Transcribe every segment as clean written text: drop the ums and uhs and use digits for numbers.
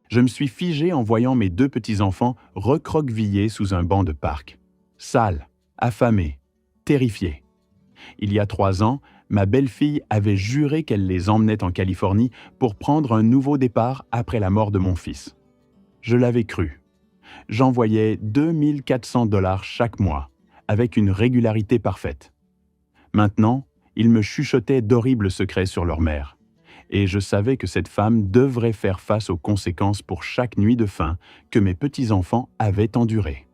Je me suis figé en voyant mes deux petits-enfants recroquevillés sous un banc de parc. Sales, affamés, terrifiés. Il y a 3 ans, ma belle-fille avait juré qu'elle les emmenait en Californie pour prendre un nouveau départ après la mort de mon fils. Je l'avais cru. J'envoyais 2 400 $ chaque mois, avec une régularité parfaite. Maintenant, ils me chuchotaient d'horribles secrets sur leur mère. Et je savais que cette femme devrait faire face aux conséquences pour chaque nuit de faim que mes petits-enfants avaient endurée.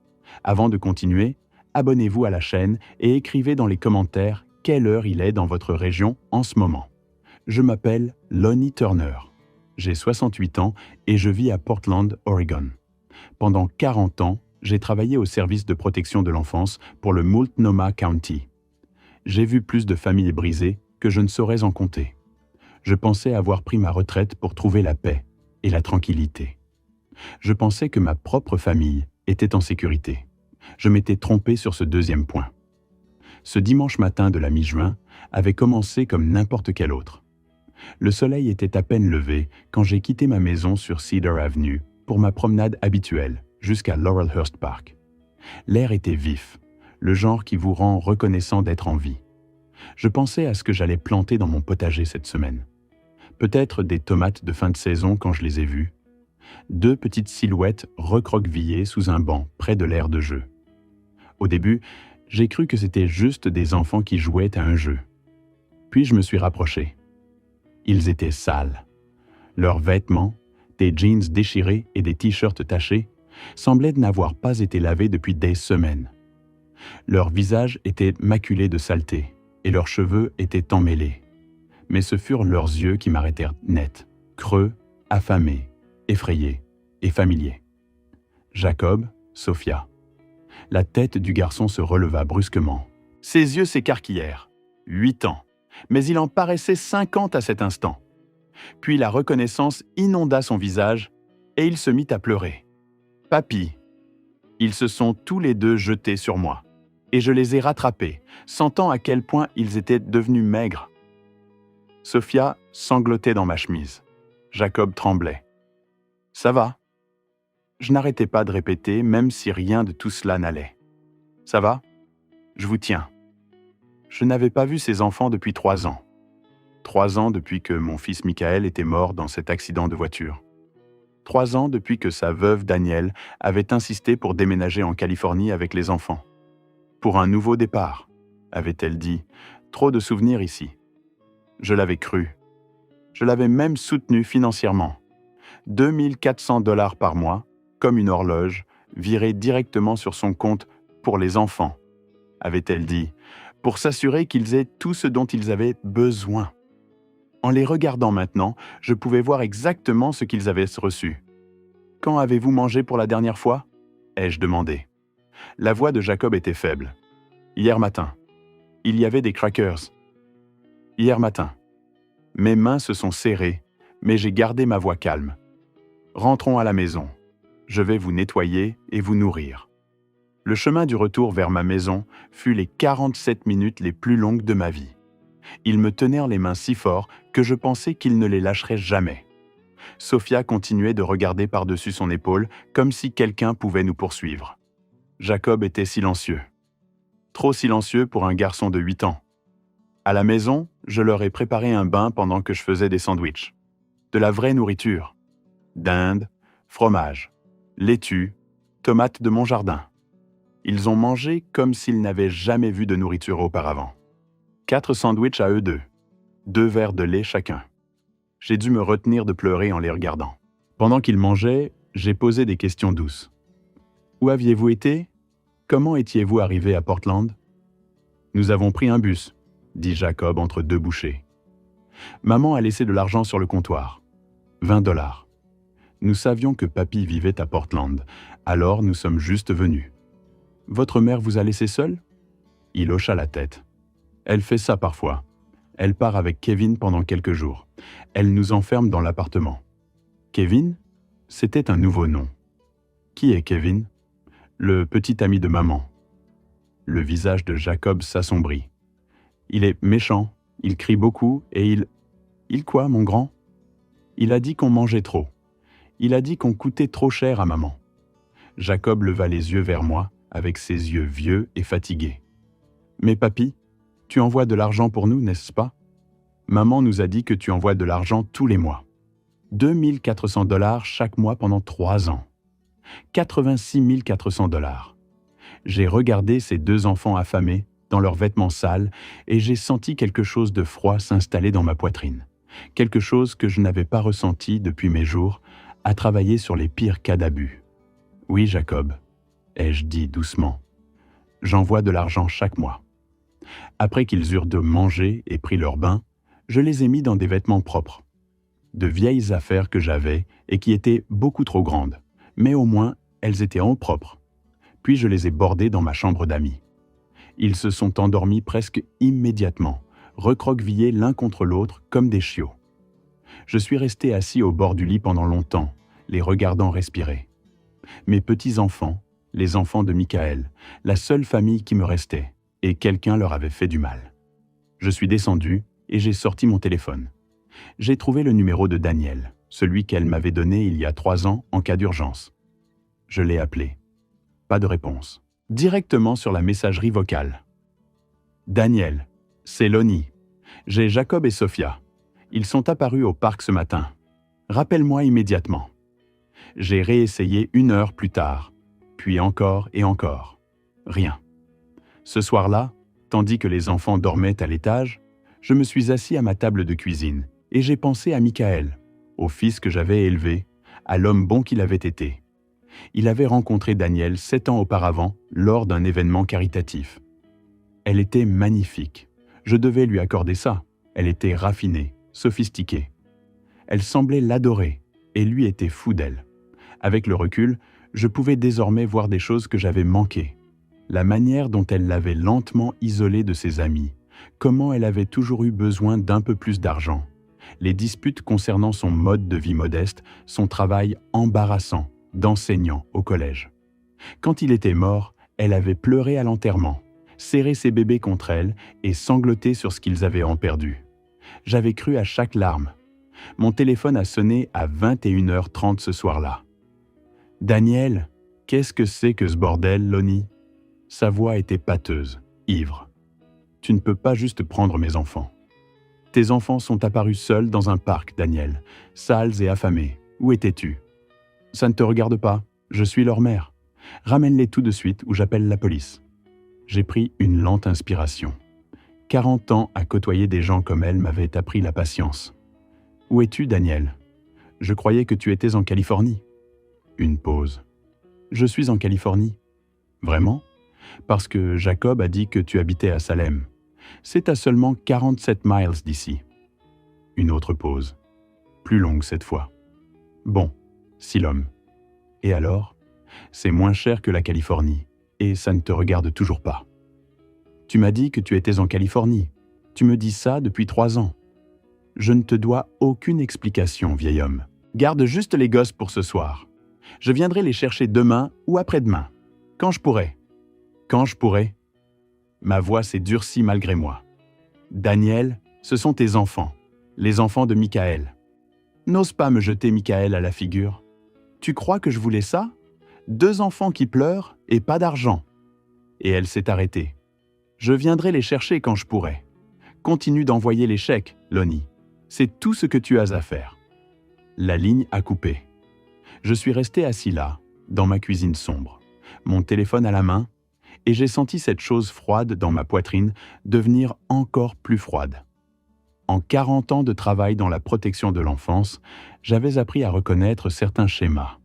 Avant de continuer, abonnez-vous à la chaîne et écrivez dans les commentaires quelle heure il est dans votre région en ce moment. Je m'appelle Lonnie Turner. J'ai 68 ans et je vis à Portland, Oregon. Pendant 40 ans, j'ai travaillé au service de protection de l'enfance pour le Multnomah County. J'ai vu plus de familles brisées que je ne saurais en compter. Je pensais avoir pris ma retraite pour trouver la paix et la tranquillité. Je pensais que ma propre famille était en sécurité. Je m'étais trompé sur ce deuxième point. Ce dimanche matin de la mi-juin avait commencé comme n'importe quel autre. Le soleil était à peine levé quand j'ai quitté ma maison sur Cedar Avenue pour ma promenade habituelle jusqu'à Laurelhurst Park. L'air était vif, le genre qui vous rend reconnaissant d'être en vie. Je pensais à ce que j'allais planter dans mon potager cette semaine. Peut-être des tomates de fin de saison quand je les ai vues. 2 petites silhouettes recroquevillées sous un banc près de l'aire de jeu. Au début, j'ai cru que c'était juste des enfants qui jouaient à un jeu. Puis je me suis rapproché. Ils étaient sales. Leurs vêtements, des jeans déchirés et des t-shirts tachés, semblaient n'avoir pas été lavés depuis des semaines. Leurs visages étaient maculés de saleté et leurs cheveux étaient emmêlés. Mais ce furent leurs yeux qui m'arrêtèrent net, creux, affamés, effrayés et familiers. Jacob, Sophia. La tête du garçon se releva brusquement. Ses yeux s'écarquillèrent. 8 ans. Mais il en paraissait 50 à cet instant. Puis la reconnaissance inonda son visage et il se mit à pleurer. « Papy !» Ils se sont tous les deux jetés sur moi. Et je les ai rattrapés, sentant à quel point ils étaient devenus maigres. Sophia sanglotait dans ma chemise. Jacob tremblait. « Ça va ?» Je n'arrêtais pas de répéter, même si rien de tout cela n'allait. « Ça va ? Je vous tiens. » Je n'avais pas vu ces enfants depuis 3 ans. 3 ans depuis que mon fils Michael était mort dans cet accident de voiture. 3 ans depuis que sa veuve Danielle avait insisté pour déménager en Californie avec les enfants. Pour un nouveau départ, avait-elle dit. Trop de souvenirs ici. Je l'avais cru. Je l'avais même soutenu financièrement. 2400 $ par mois, comme une horloge, virée directement sur son compte pour les enfants, avait-elle dit, pour s'assurer qu'ils aient tout ce dont ils avaient besoin. En les regardant maintenant, je pouvais voir exactement ce qu'ils avaient reçu. « Quand avez-vous mangé pour la dernière fois ?» ai-je demandé. La voix de Jacob était faible. « Hier matin. Il y avait des crackers. »« Hier matin. » Mes mains se sont serrées, mais j'ai gardé ma voix calme. « Rentrons à la maison. Je vais vous nettoyer et vous nourrir. » Le chemin du retour vers ma maison fut les 47 minutes les plus longues de ma vie. Ils me tenèrent les mains si fort que je pensais qu'ils ne les lâcheraient jamais. Sophia continuait de regarder par-dessus son épaule comme si quelqu'un pouvait nous poursuivre. Jacob était silencieux. Trop silencieux pour un garçon de 8 ans. À la maison, je leur ai préparé un bain pendant que je faisais des sandwichs. De la vraie nourriture. Dinde, fromage, laitue, tomates de mon jardin. Ils ont mangé comme s'ils n'avaient jamais vu de nourriture auparavant. 4 sandwichs à eux deux. 2 verres de lait chacun. J'ai dû me retenir de pleurer en les regardant. Pendant qu'ils mangeaient, j'ai posé des questions douces. « Où aviez-vous été ? Comment étiez-vous arrivé à Portland ?»« Nous avons pris un bus, » dit Jacob entre 2 bouchées. Maman a laissé de l'argent sur le comptoir. 20 $. Nous savions que papy vivait à Portland, alors nous sommes juste venus. « Votre mère vous a laissé seule ?» Il hocha la tête. « Elle fait ça parfois. Elle part avec Kevin pendant quelques jours. Elle nous enferme dans l'appartement. » Kevin ? C'était un nouveau nom. Qui est Kevin ? Le petit ami de maman. Le visage de Jacob s'assombrit. Il est méchant, il crie beaucoup et il... Il quoi, mon grand ? Il a dit qu'on mangeait trop. Il a dit qu'on coûtait trop cher à maman. Jacob leva les yeux vers moi, avec ses yeux vieux et fatigués. Mais papy, tu envoies de l'argent pour nous, n'est-ce pas? Maman nous a dit que tu envoies de l'argent tous les mois. 2 400 $ chaque mois pendant 3 ans. 86 400 $. J'ai regardé ces 2 enfants affamés, dans leurs vêtements sales, et j'ai senti quelque chose de froid s'installer dans ma poitrine. Quelque chose que je n'avais pas ressenti depuis mes jours, à travailler sur les pires cas d'abus. Oui, Jacob, ai-je dit doucement. J'envoie de l'argent chaque mois. Après qu'ils eurent de manger et pris leur bain, je les ai mis dans des vêtements propres. De vieilles affaires que j'avais et qui étaient beaucoup trop grandes, mais au moins elles étaient en propre. Puis je les ai bordés dans ma chambre d'amis. Ils se sont endormis presque immédiatement, recroquevillés l'un contre l'autre comme des chiots. Je suis resté assis au bord du lit pendant longtemps, les regardant respirer. Mes petits-enfants, les enfants de Michael, la seule famille qui me restait, et quelqu'un leur avait fait du mal. Je suis descendu et j'ai sorti mon téléphone. J'ai trouvé le numéro de Daniel, celui qu'elle m'avait donné il y a 3 ans en cas d'urgence. Je l'ai appelé. Pas de réponse. Directement sur la messagerie vocale. Daniel, c'est Lonnie. J'ai Jacob et Sophia. Ils sont apparus au parc ce matin. Rappelle-moi immédiatement. J'ai réessayé 1 heure plus tard, puis encore et encore. Rien. Ce soir-là, tandis que les enfants dormaient à l'étage, je me suis assis à ma table de cuisine et j'ai pensé à Michael, au fils que j'avais élevé, à l'homme bon qu'il avait été. Il avait rencontré Daniel 7 ans auparavant lors d'un événement caritatif. Elle était magnifique. Je devais lui accorder ça. Elle était raffinée, sophistiquée. Elle semblait l'adorer et lui était fou d'elle. Avec le recul, je pouvais désormais voir des choses que j'avais manquées. La manière dont elle l'avait lentement isolé de ses amis, comment elle avait toujours eu besoin d'un peu plus d'argent, les disputes concernant son mode de vie modeste, son travail embarrassant d'enseignant au collège. Quand il était mort, elle avait pleuré à l'enterrement, serré ses bébés contre elle et sangloté sur ce qu'ils avaient en perdu. J'avais cru à chaque larme. Mon téléphone a sonné à 21h30 ce soir-là. « Daniel, qu'est-ce que c'est que ce bordel, Lonnie ?» Sa voix était pâteuse, ivre. « Tu ne peux pas juste prendre mes enfants. Tes enfants sont apparus seuls dans un parc, Daniel, sales et affamés. Où étais-tu? Ça ne te regarde pas, je suis leur mère. Ramène-les tout de suite ou j'appelle la police. » J'ai pris une lente inspiration. 40 ans à côtoyer des gens comme elle m'avaient appris la patience. « Où es-tu, Daniel? Je croyais que tu étais en Californie. » Une pause. « Je suis en Californie. »« Vraiment? Parce que Jacob a dit que tu habitais à Salem. C'est à seulement 47 miles d'ici. » Une autre pause. Plus longue cette fois. « Bon, si l'homme. Et alors? C'est moins cher que la Californie, et ça ne te regarde toujours pas. Tu m'as dit que tu étais en Californie. Tu me dis ça depuis 3 ans. Je ne te dois aucune explication, vieil homme. Garde juste les gosses pour ce soir. Je viendrai les chercher demain ou après-demain. Quand je pourrai. Quand je pourrai. Ma voix s'est durcie malgré moi. Daniel, ce sont tes enfants, les enfants de Michael. N'ose pas me jeter Michael à la figure. Tu crois que je voulais ça? 2 enfants qui pleurent et pas d'argent. Et elle s'est arrêtée. Je viendrai les chercher quand je pourrai. Continue d'envoyer les chèques, Lonnie. C'est tout ce que tu as à faire. La ligne a coupé. Je suis resté assis là, dans ma cuisine sombre, mon téléphone à la main, et j'ai senti cette chose froide dans ma poitrine devenir encore plus froide. En 40 ans de travail dans la protection de l'enfance, j'avais appris à reconnaître certains schémas.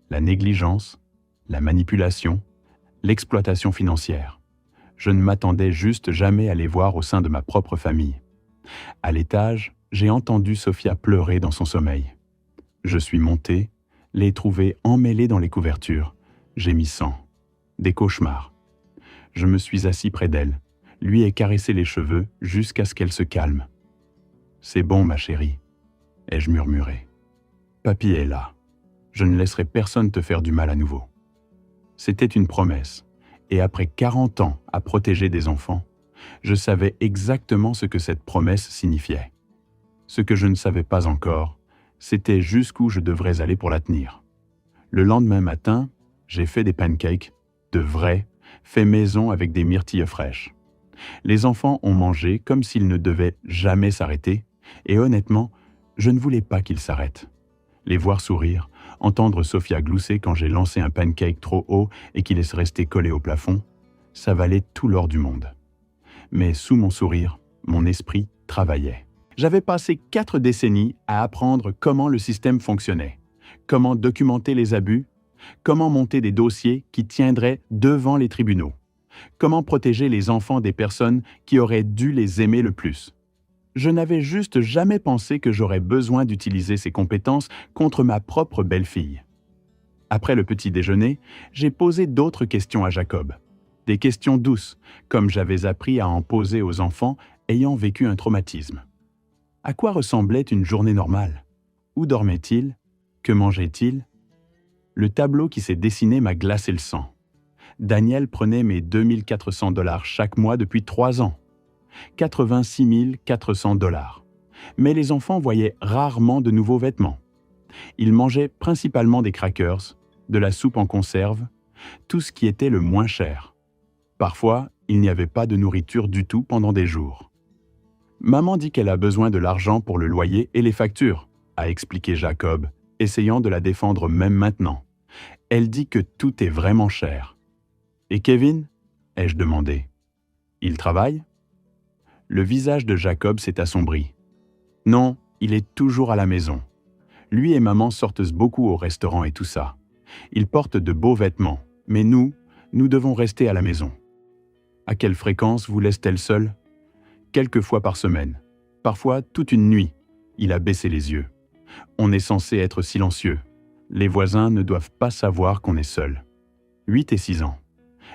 La négligence, la manipulation, l'exploitation financière. Je ne m'attendais juste jamais à les voir au sein de ma propre famille. À l'étage, j'ai entendu Sophia pleurer dans son sommeil. Je suis monté, l'ai trouvée emmêlée dans les couvertures, gémissant. Des cauchemars. Je me suis assis près d'elle, lui ai caressé les cheveux jusqu'à ce qu'elle se calme. « C'est bon, ma chérie, » ai-je murmuré. « Papy est là. Je ne laisserai personne te faire du mal à nouveau. » C'était une promesse, et après 40 ans à protéger des enfants, je savais exactement ce que cette promesse signifiait. Ce que je ne savais pas encore, C'était jusqu'où je devrais aller pour la tenir. Le lendemain matin, j'ai fait des pancakes, de vrais, faits maison avec des myrtilles fraîches. Les enfants ont mangé comme s'ils ne devaient jamais s'arrêter, et honnêtement, je ne voulais pas qu'ils s'arrêtent. Les voir sourire, entendre Sophia glousser quand j'ai lancé un pancake trop haut et qu'il est resté collé au plafond, ça valait tout l'or du monde. Mais sous mon sourire, mon esprit travaillait. J'avais passé 4 décennies à apprendre comment le système fonctionnait, comment documenter les abus, comment monter des dossiers qui tiendraient devant les tribunaux, comment protéger les enfants des personnes qui auraient dû les aimer le plus. Je n'avais juste jamais pensé que j'aurais besoin d'utiliser ces compétences contre ma propre belle-fille. Après le petit déjeuner, j'ai posé d'autres questions à Jacob. Des questions douces, comme j'avais appris à en poser aux enfants ayant vécu un traumatisme. À quoi ressemblait une journée normale? Où dormait-il? Que mangeait-il? Le tableau qui s'est dessiné m'a glacé le sang. Daniel prenait mes 2 400 $ chaque mois depuis 3 ans. 86 400 $. Mais les enfants voyaient rarement de nouveaux vêtements. Ils mangeaient principalement des crackers, de la soupe en conserve, tout ce qui était le moins cher. Parfois, il n'y avait pas de nourriture du tout pendant des jours. Maman dit qu'elle a besoin de l'argent pour le loyer et les factures, a expliqué Jacob, essayant de la défendre même maintenant. Elle dit que tout est vraiment cher. Et Kevin? Ai-je demandé. Il travaille? Le visage de Jacob s'est assombri. Non, il est toujours à la maison. Lui et maman sortent beaucoup au restaurant et tout ça. Ils portent de beaux vêtements, mais nous devons rester à la maison. À quelle fréquence vous laisse-t-elle seule? Quelques fois par semaine. Parfois toute une nuit. Il a baissé les yeux. On est censé être silencieux. Les voisins ne doivent pas savoir qu'on est seul. 8 et 6 ans.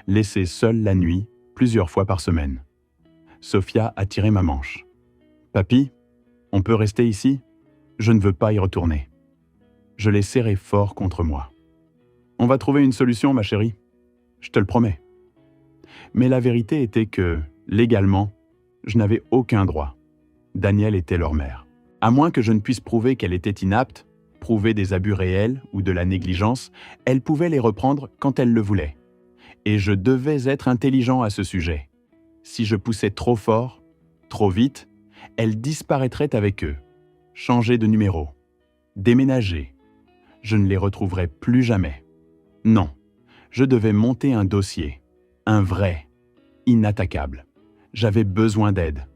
Laissé seul la nuit, plusieurs fois par semaine. Sophia a tiré ma manche. Papy, on peut rester ici? Je ne veux pas y retourner. Je l'ai serré fort contre moi. On va trouver une solution, ma chérie. Je te le promets. Mais la vérité était que, légalement, je n'avais aucun droit. Daniel était leur mère. À moins que je ne puisse prouver qu'elle était inapte, prouver des abus réels ou de la négligence, elle pouvait les reprendre quand elle le voulait. Et je devais être intelligent à ce sujet. Si je poussais trop fort, trop vite, elle disparaîtrait avec eux. Changer de numéro. Déménager. Je ne les retrouverais plus jamais. Non, je devais monter un dossier. Un vrai. Inattaquable. J'avais besoin d'aide.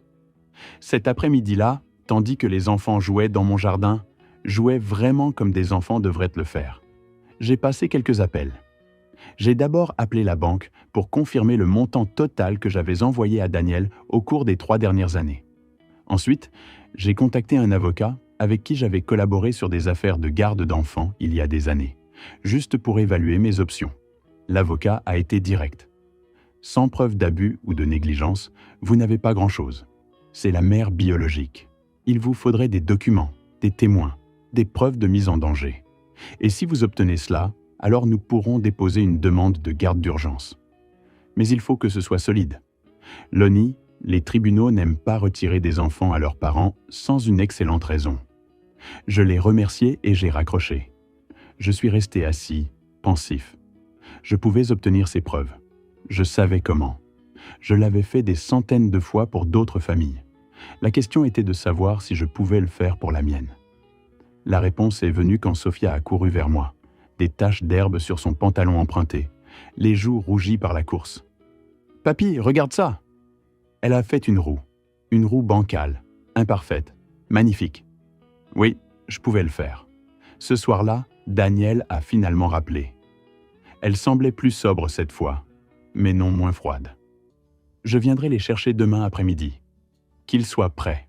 Cet après-midi-là, tandis que les enfants jouaient dans mon jardin, jouaient vraiment comme des enfants devraient le faire. J'ai passé quelques appels. J'ai d'abord appelé la banque pour confirmer le montant total que j'avais envoyé à Daniel au cours des 3 dernières années. Ensuite, j'ai contacté un avocat avec qui j'avais collaboré sur des affaires de garde d'enfants il y a des années, juste pour évaluer mes options. L'avocat a été direct. Sans preuve d'abus ou de négligence, vous n'avez pas grand-chose. C'est la mère biologique. Il vous faudrait des documents, des témoins, des preuves de mise en danger. Et si vous obtenez cela, alors nous pourrons déposer une demande de garde d'urgence. Mais il faut que ce soit solide. Lonnie, les tribunaux n'aiment pas retirer des enfants à leurs parents sans une excellente raison. Je l'ai remercié et j'ai raccroché. Je suis resté assis, pensif. Je pouvais obtenir ces preuves. Je savais comment. Je l'avais fait des centaines de fois pour d'autres familles. La question était de savoir si je pouvais le faire pour la mienne. La réponse est venue quand Sophia a couru vers moi, des taches d'herbe sur son pantalon emprunté, les joues rougies par la course. « Papy, regarde ça !» Elle a fait une roue bancale, imparfaite, magnifique. Oui, je pouvais le faire. Ce soir-là, Daniel a finalement rappelé. Elle semblait plus sobre cette fois, mais non moins froide. Je viendrai les chercher demain après-midi. Qu'ils soient prêts.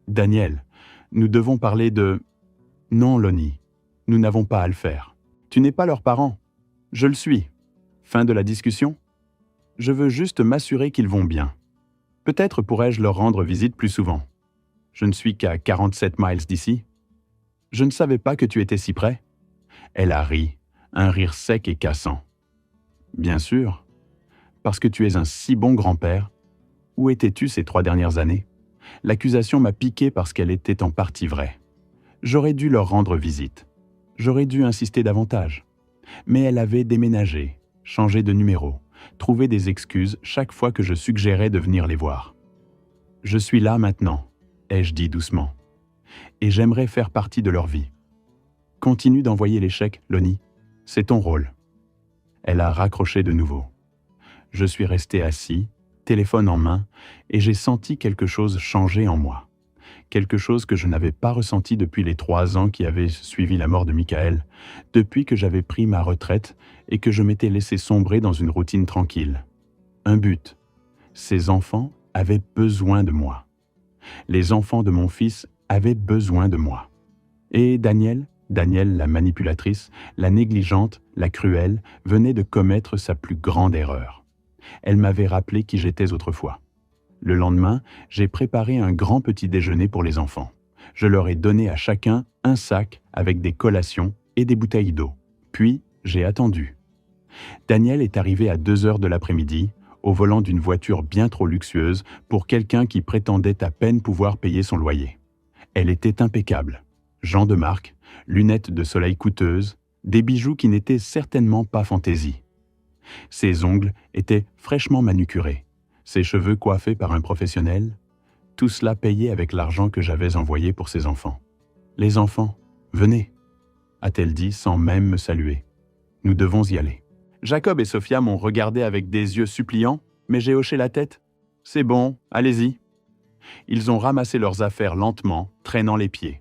Daniel, nous devons parler de... Non, Lonnie, nous n'avons pas à le faire. Tu n'es pas leurs parents. Je le suis. Fin de la discussion? Je veux juste m'assurer qu'ils vont bien. Peut-être pourrais-je leur rendre visite plus souvent. Je ne suis qu'à 47 miles d'ici. Je ne savais pas que tu étais si près. Elle a ri, un rire sec et cassant. Bien sûr, parce que tu es un si bon grand-père. Où étais-tu ces 3 dernières années? L'accusation m'a piqué parce qu'elle était en partie vraie. J'aurais dû leur rendre visite. J'aurais dû insister davantage. Mais elle avait déménagé, changé de numéro, trouvé des excuses chaque fois que je suggérais de venir les voir. « Je suis là maintenant », ai-je dit doucement, « et j'aimerais faire partie de leur vie. Continue d'envoyer les chèques, Lonnie, c'est ton rôle. » Elle a raccroché de nouveau. Je suis resté assis, téléphone en main, et j'ai senti quelque chose changer en moi. Quelque chose que je n'avais pas ressenti depuis les 3 ans qui avaient suivi la mort de Michael, depuis que j'avais pris ma retraite et que je m'étais laissé sombrer dans une routine tranquille. Un but. Ces enfants avaient besoin de moi. Les enfants de mon fils avaient besoin de moi. Et Danielle la manipulatrice, la négligente, la cruelle, venait de commettre sa plus grande erreur. Elle m'avait rappelé qui j'étais autrefois. Le lendemain, j'ai préparé un grand petit déjeuner pour les enfants. Je leur ai donné à chacun un sac avec des collations et des bouteilles d'eau. Puis, j'ai attendu. Danielle est arrivée à 2 heures de l'après-midi, au volant d'une voiture bien trop luxueuse pour quelqu'un qui prétendait à peine pouvoir payer son loyer. Elle était impeccable. Jean de marque, lunettes de soleil coûteuses, des bijoux qui n'étaient certainement pas fantaisie. Ses ongles étaient fraîchement manucurés, ses cheveux coiffés par un professionnel, tout cela payé avec l'argent que j'avais envoyé pour ses enfants. « Les enfants, venez », a-t-elle dit sans même me saluer. « Nous devons y aller. » Jacob et Sophia m'ont regardé avec des yeux suppliants, mais j'ai hoché la tête. « C'est bon, allez-y. » Ils ont ramassé leurs affaires lentement, traînant les pieds.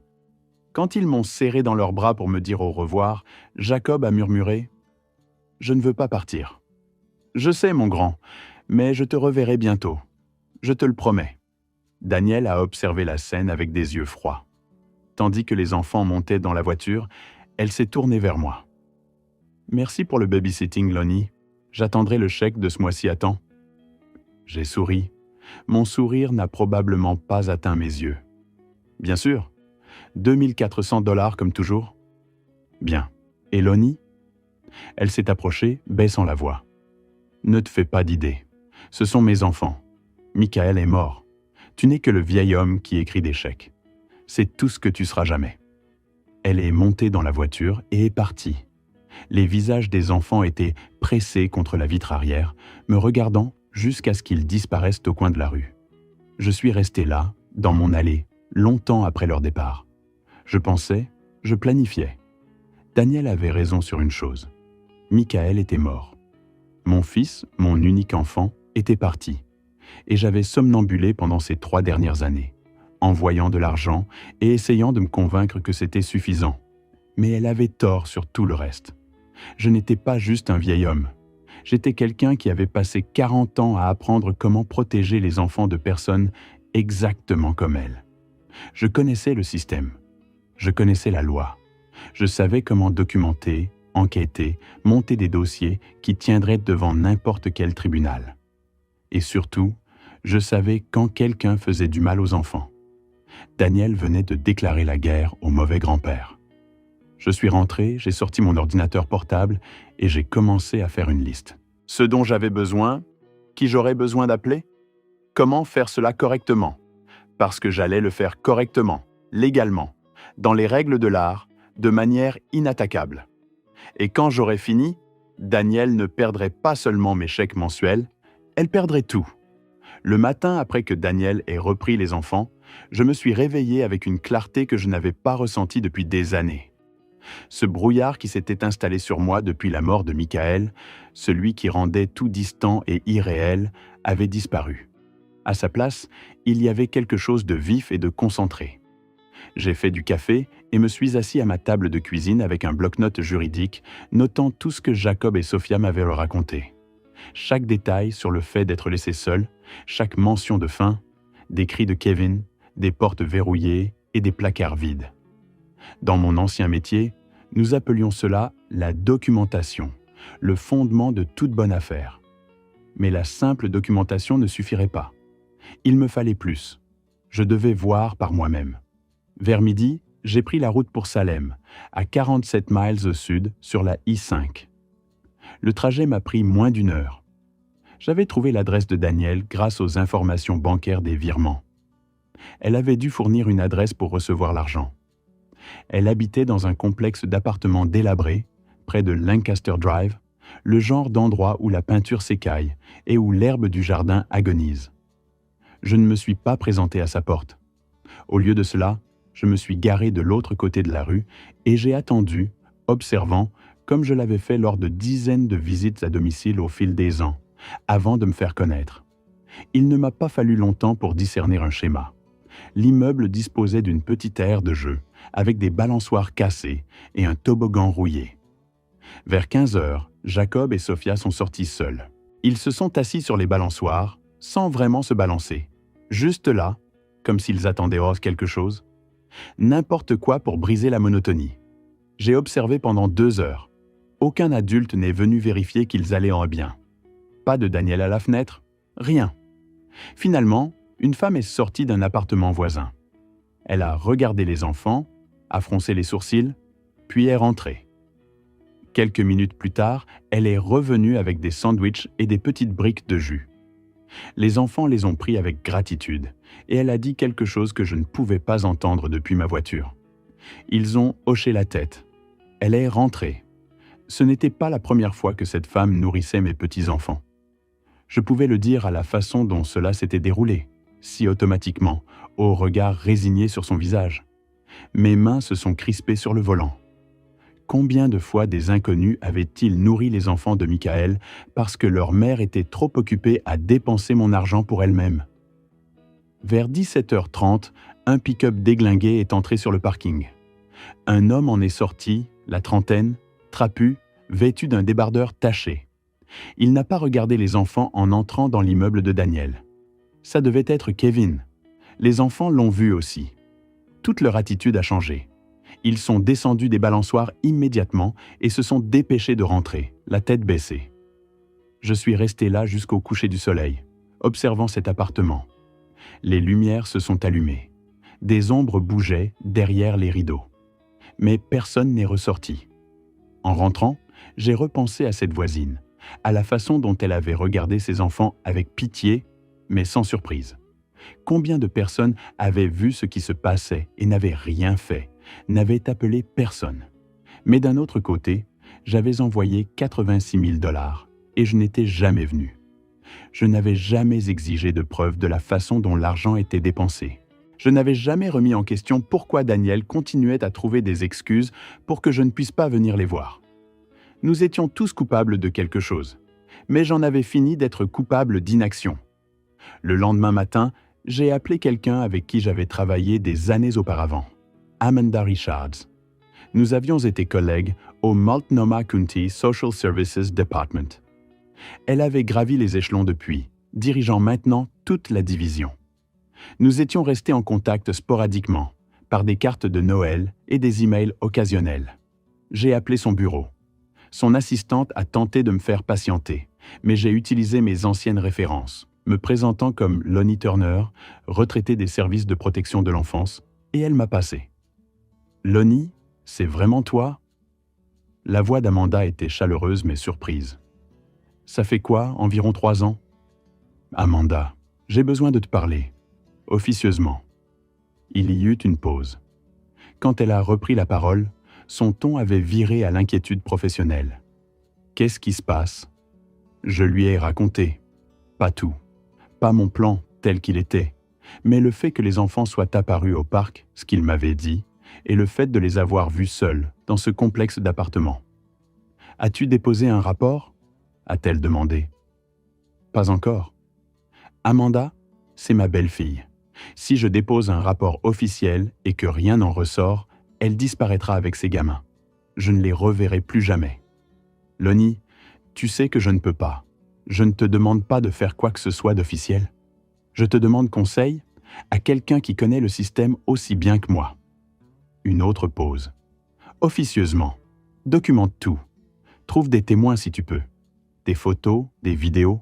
Quand ils m'ont serré dans leurs bras pour me dire au revoir, Jacob a murmuré « Je ne veux pas partir. »« Je sais, mon grand, mais je te reverrai bientôt. Je te le promets. » Danielle a observé la scène avec des yeux froids. Tandis que les enfants montaient dans la voiture, elle s'est tournée vers moi. « Merci pour le babysitting, Lonnie. J'attendrai le chèque de ce mois-ci à temps. » J'ai souri. Mon sourire n'a probablement pas atteint mes yeux. « Bien sûr. 2400 $ comme toujours. »« Bien. Et Lonnie ?» Elle s'est approchée, baissant la voix. « Ne te fais pas d'idées. Ce sont mes enfants. Michael est mort. Tu n'es que le vieil homme qui écrit des chèques. C'est tout ce que tu seras jamais. » Elle est montée dans la voiture et est partie. Les visages des enfants étaient pressés contre la vitre arrière, me regardant jusqu'à ce qu'ils disparaissent au coin de la rue. Je suis resté là, dans mon allée, longtemps après leur départ. Je pensais, je planifiais. Danielle avait raison sur une chose. Michael était mort. Mon fils, mon unique enfant, était parti. Et j'avais somnambulé pendant ces 3 dernières années, envoyant de l'argent et essayant de me convaincre que c'était suffisant. Mais elle avait tort sur tout le reste. Je n'étais pas juste un vieil homme. J'étais quelqu'un qui avait passé 40 ans à apprendre comment protéger les enfants de personnes exactement comme elle. Je connaissais le système. Je connaissais la loi. Je savais comment documenter, enquêter, monter des dossiers qui tiendraient devant n'importe quel tribunal. Et surtout, je savais quand quelqu'un faisait du mal aux enfants. Danielle venait de déclarer la guerre au mauvais grand-père. Je suis rentré, j'ai sorti mon ordinateur portable et j'ai commencé à faire une liste. Ce dont j'avais besoin, qui j'aurais besoin d'appeler, comment faire cela correctement, parce que j'allais le faire correctement, légalement, dans les règles de l'art, de manière inattaquable. Et quand j'aurais fini, Danielle ne perdrait pas seulement mes chèques mensuels, elle perdrait tout. Le matin après que Danielle ait repris les enfants, je me suis réveillé avec une clarté que je n'avais pas ressentie depuis des années. Ce brouillard qui s'était installé sur moi depuis la mort de Michael, celui qui rendait tout distant et irréel, avait disparu. À sa place, il y avait quelque chose de vif et de concentré. J'ai fait du café et me suis assis à ma table de cuisine avec un bloc-notes juridique, notant tout ce que Jacob et Sophia m'avaient raconté. Chaque détail sur le fait d'être laissé seul, chaque mention de faim, des cris de Kevin, des portes verrouillées et des placards vides. Dans mon ancien métier, nous appelions cela la documentation, le fondement de toute bonne affaire. Mais la simple documentation ne suffirait pas. Il me fallait plus. Je devais voir par moi-même. Vers midi, j'ai pris la route pour Salem, à 47 miles au sud, sur la I-5. Le trajet m'a pris moins d'1 heure. J'avais trouvé l'adresse de Danielle grâce aux informations bancaires des virements. Elle avait dû fournir une adresse pour recevoir l'argent. Elle habitait dans un complexe d'appartements délabrés, près de Lancaster Drive, le genre d'endroit où la peinture s'écaille et où l'herbe du jardin agonise. Je ne me suis pas présenté à sa porte. Au lieu de cela, je me suis garé de l'autre côté de la rue et j'ai attendu, observant, comme je l'avais fait lors de dizaines de visites à domicile au fil des ans, avant de me faire connaître. Il ne m'a pas fallu longtemps pour discerner un schéma. L'immeuble disposait d'une petite aire de jeu, avec des balançoires cassées et un toboggan rouillé. Vers 15 heures, Jacob et Sophia sont sortis seuls. Ils se sont assis sur les balançoires, sans vraiment se balancer. Juste là, comme s'ils attendaient quelque chose. N'importe quoi pour briser la monotonie. J'ai observé pendant 2 heures. Aucun adulte n'est venu vérifier qu'ils allaient en bien. Pas de Daniel à la fenêtre, rien. Finalement, une femme est sortie d'un appartement voisin. Elle a regardé les enfants, a froncé les sourcils, puis est rentrée. Quelques minutes plus tard, elle est revenue avec des sandwichs et des petites briques de jus. Les enfants les ont pris avec gratitude, et elle a dit quelque chose que je ne pouvais pas entendre depuis ma voiture. Ils ont hoché la tête. Elle est rentrée. Ce n'était pas la première fois que cette femme nourrissait mes petits-enfants. Je pouvais le dire à la façon dont cela s'était déroulé, si automatiquement, au regard résigné sur son visage. Mes mains se sont crispées sur le volant. Combien de fois des inconnus avaient-ils nourri les enfants de Michael parce que leur mère était trop occupée à dépenser mon argent pour elle-même? Vers 17h30, un pick-up déglingué est entré sur le parking. Un homme en est sorti, la trentaine, trapu, vêtu d'un débardeur taché. Il n'a pas regardé les enfants en entrant dans l'immeuble de Daniel. Ça devait être Kevin. Les enfants l'ont vu aussi. Toute leur attitude a changé. Ils sont descendus des balançoires immédiatement et se sont dépêchés de rentrer, la tête baissée. Je suis resté là jusqu'au coucher du soleil, observant cet appartement. Les lumières se sont allumées. Des ombres bougeaient derrière les rideaux. Mais personne n'est ressorti. En rentrant, j'ai repensé à cette voisine, à la façon dont elle avait regardé ses enfants avec pitié, mais sans surprise. Combien de personnes avaient vu ce qui se passait et n'avaient rien fait, n'avaient appelé personne. Mais d'un autre côté, j'avais envoyé 86 000 $ et je n'étais jamais venu. Je n'avais jamais exigé de preuves de la façon dont l'argent était dépensé. Je n'avais jamais remis en question pourquoi Daniel continuait à trouver des excuses pour que je ne puisse pas venir les voir. Nous étions tous coupables de quelque chose, mais j'en avais fini d'être coupable d'inaction. Le lendemain matin, j'ai appelé quelqu'un avec qui j'avais travaillé des années auparavant, Amanda Richards. Nous avions été collègues au Multnomah County Social Services Department. Elle avait gravi les échelons depuis, dirigeant maintenant toute la division. Nous étions restés en contact sporadiquement, par des cartes de Noël et des emails occasionnels. J'ai appelé son bureau. Son assistante a tenté de me faire patienter, mais j'ai utilisé mes anciennes références, me présentant comme Lonnie Turner, retraitée des services de protection de l'enfance, et elle m'a passé. « Lonnie, c'est vraiment toi ?» La voix d'Amanda était chaleureuse mais surprise. « Ça fait quoi, environ 3 ans ?»« Amanda, j'ai besoin de te parler. Officieusement. » Il y eut une pause. Quand elle a repris la parole, son ton avait viré à l'inquiétude professionnelle. « Qu'est-ce qui se passe ?» Je lui ai raconté. Pas tout. Pas mon plan tel qu'il était, mais le fait que les enfants soient apparus au parc, ce qu'il m'avait dit, et le fait de les avoir vus seuls dans ce complexe d'appartements. « As-tu déposé un rapport ?» a-t-elle demandé. « Pas encore. »« Amanda, c'est ma belle-fille. Si je dépose un rapport officiel et que rien n'en ressort, elle disparaîtra avec ses gamins. Je ne les reverrai plus jamais. Lonnie, tu sais que je ne peux pas. Je ne te demande pas de faire quoi que ce soit d'officiel. Je te demande conseil à quelqu'un qui connaît le système aussi bien que moi. » Une autre pause. « Officieusement, documente tout. Trouve des témoins si tu peux. Des photos, des vidéos,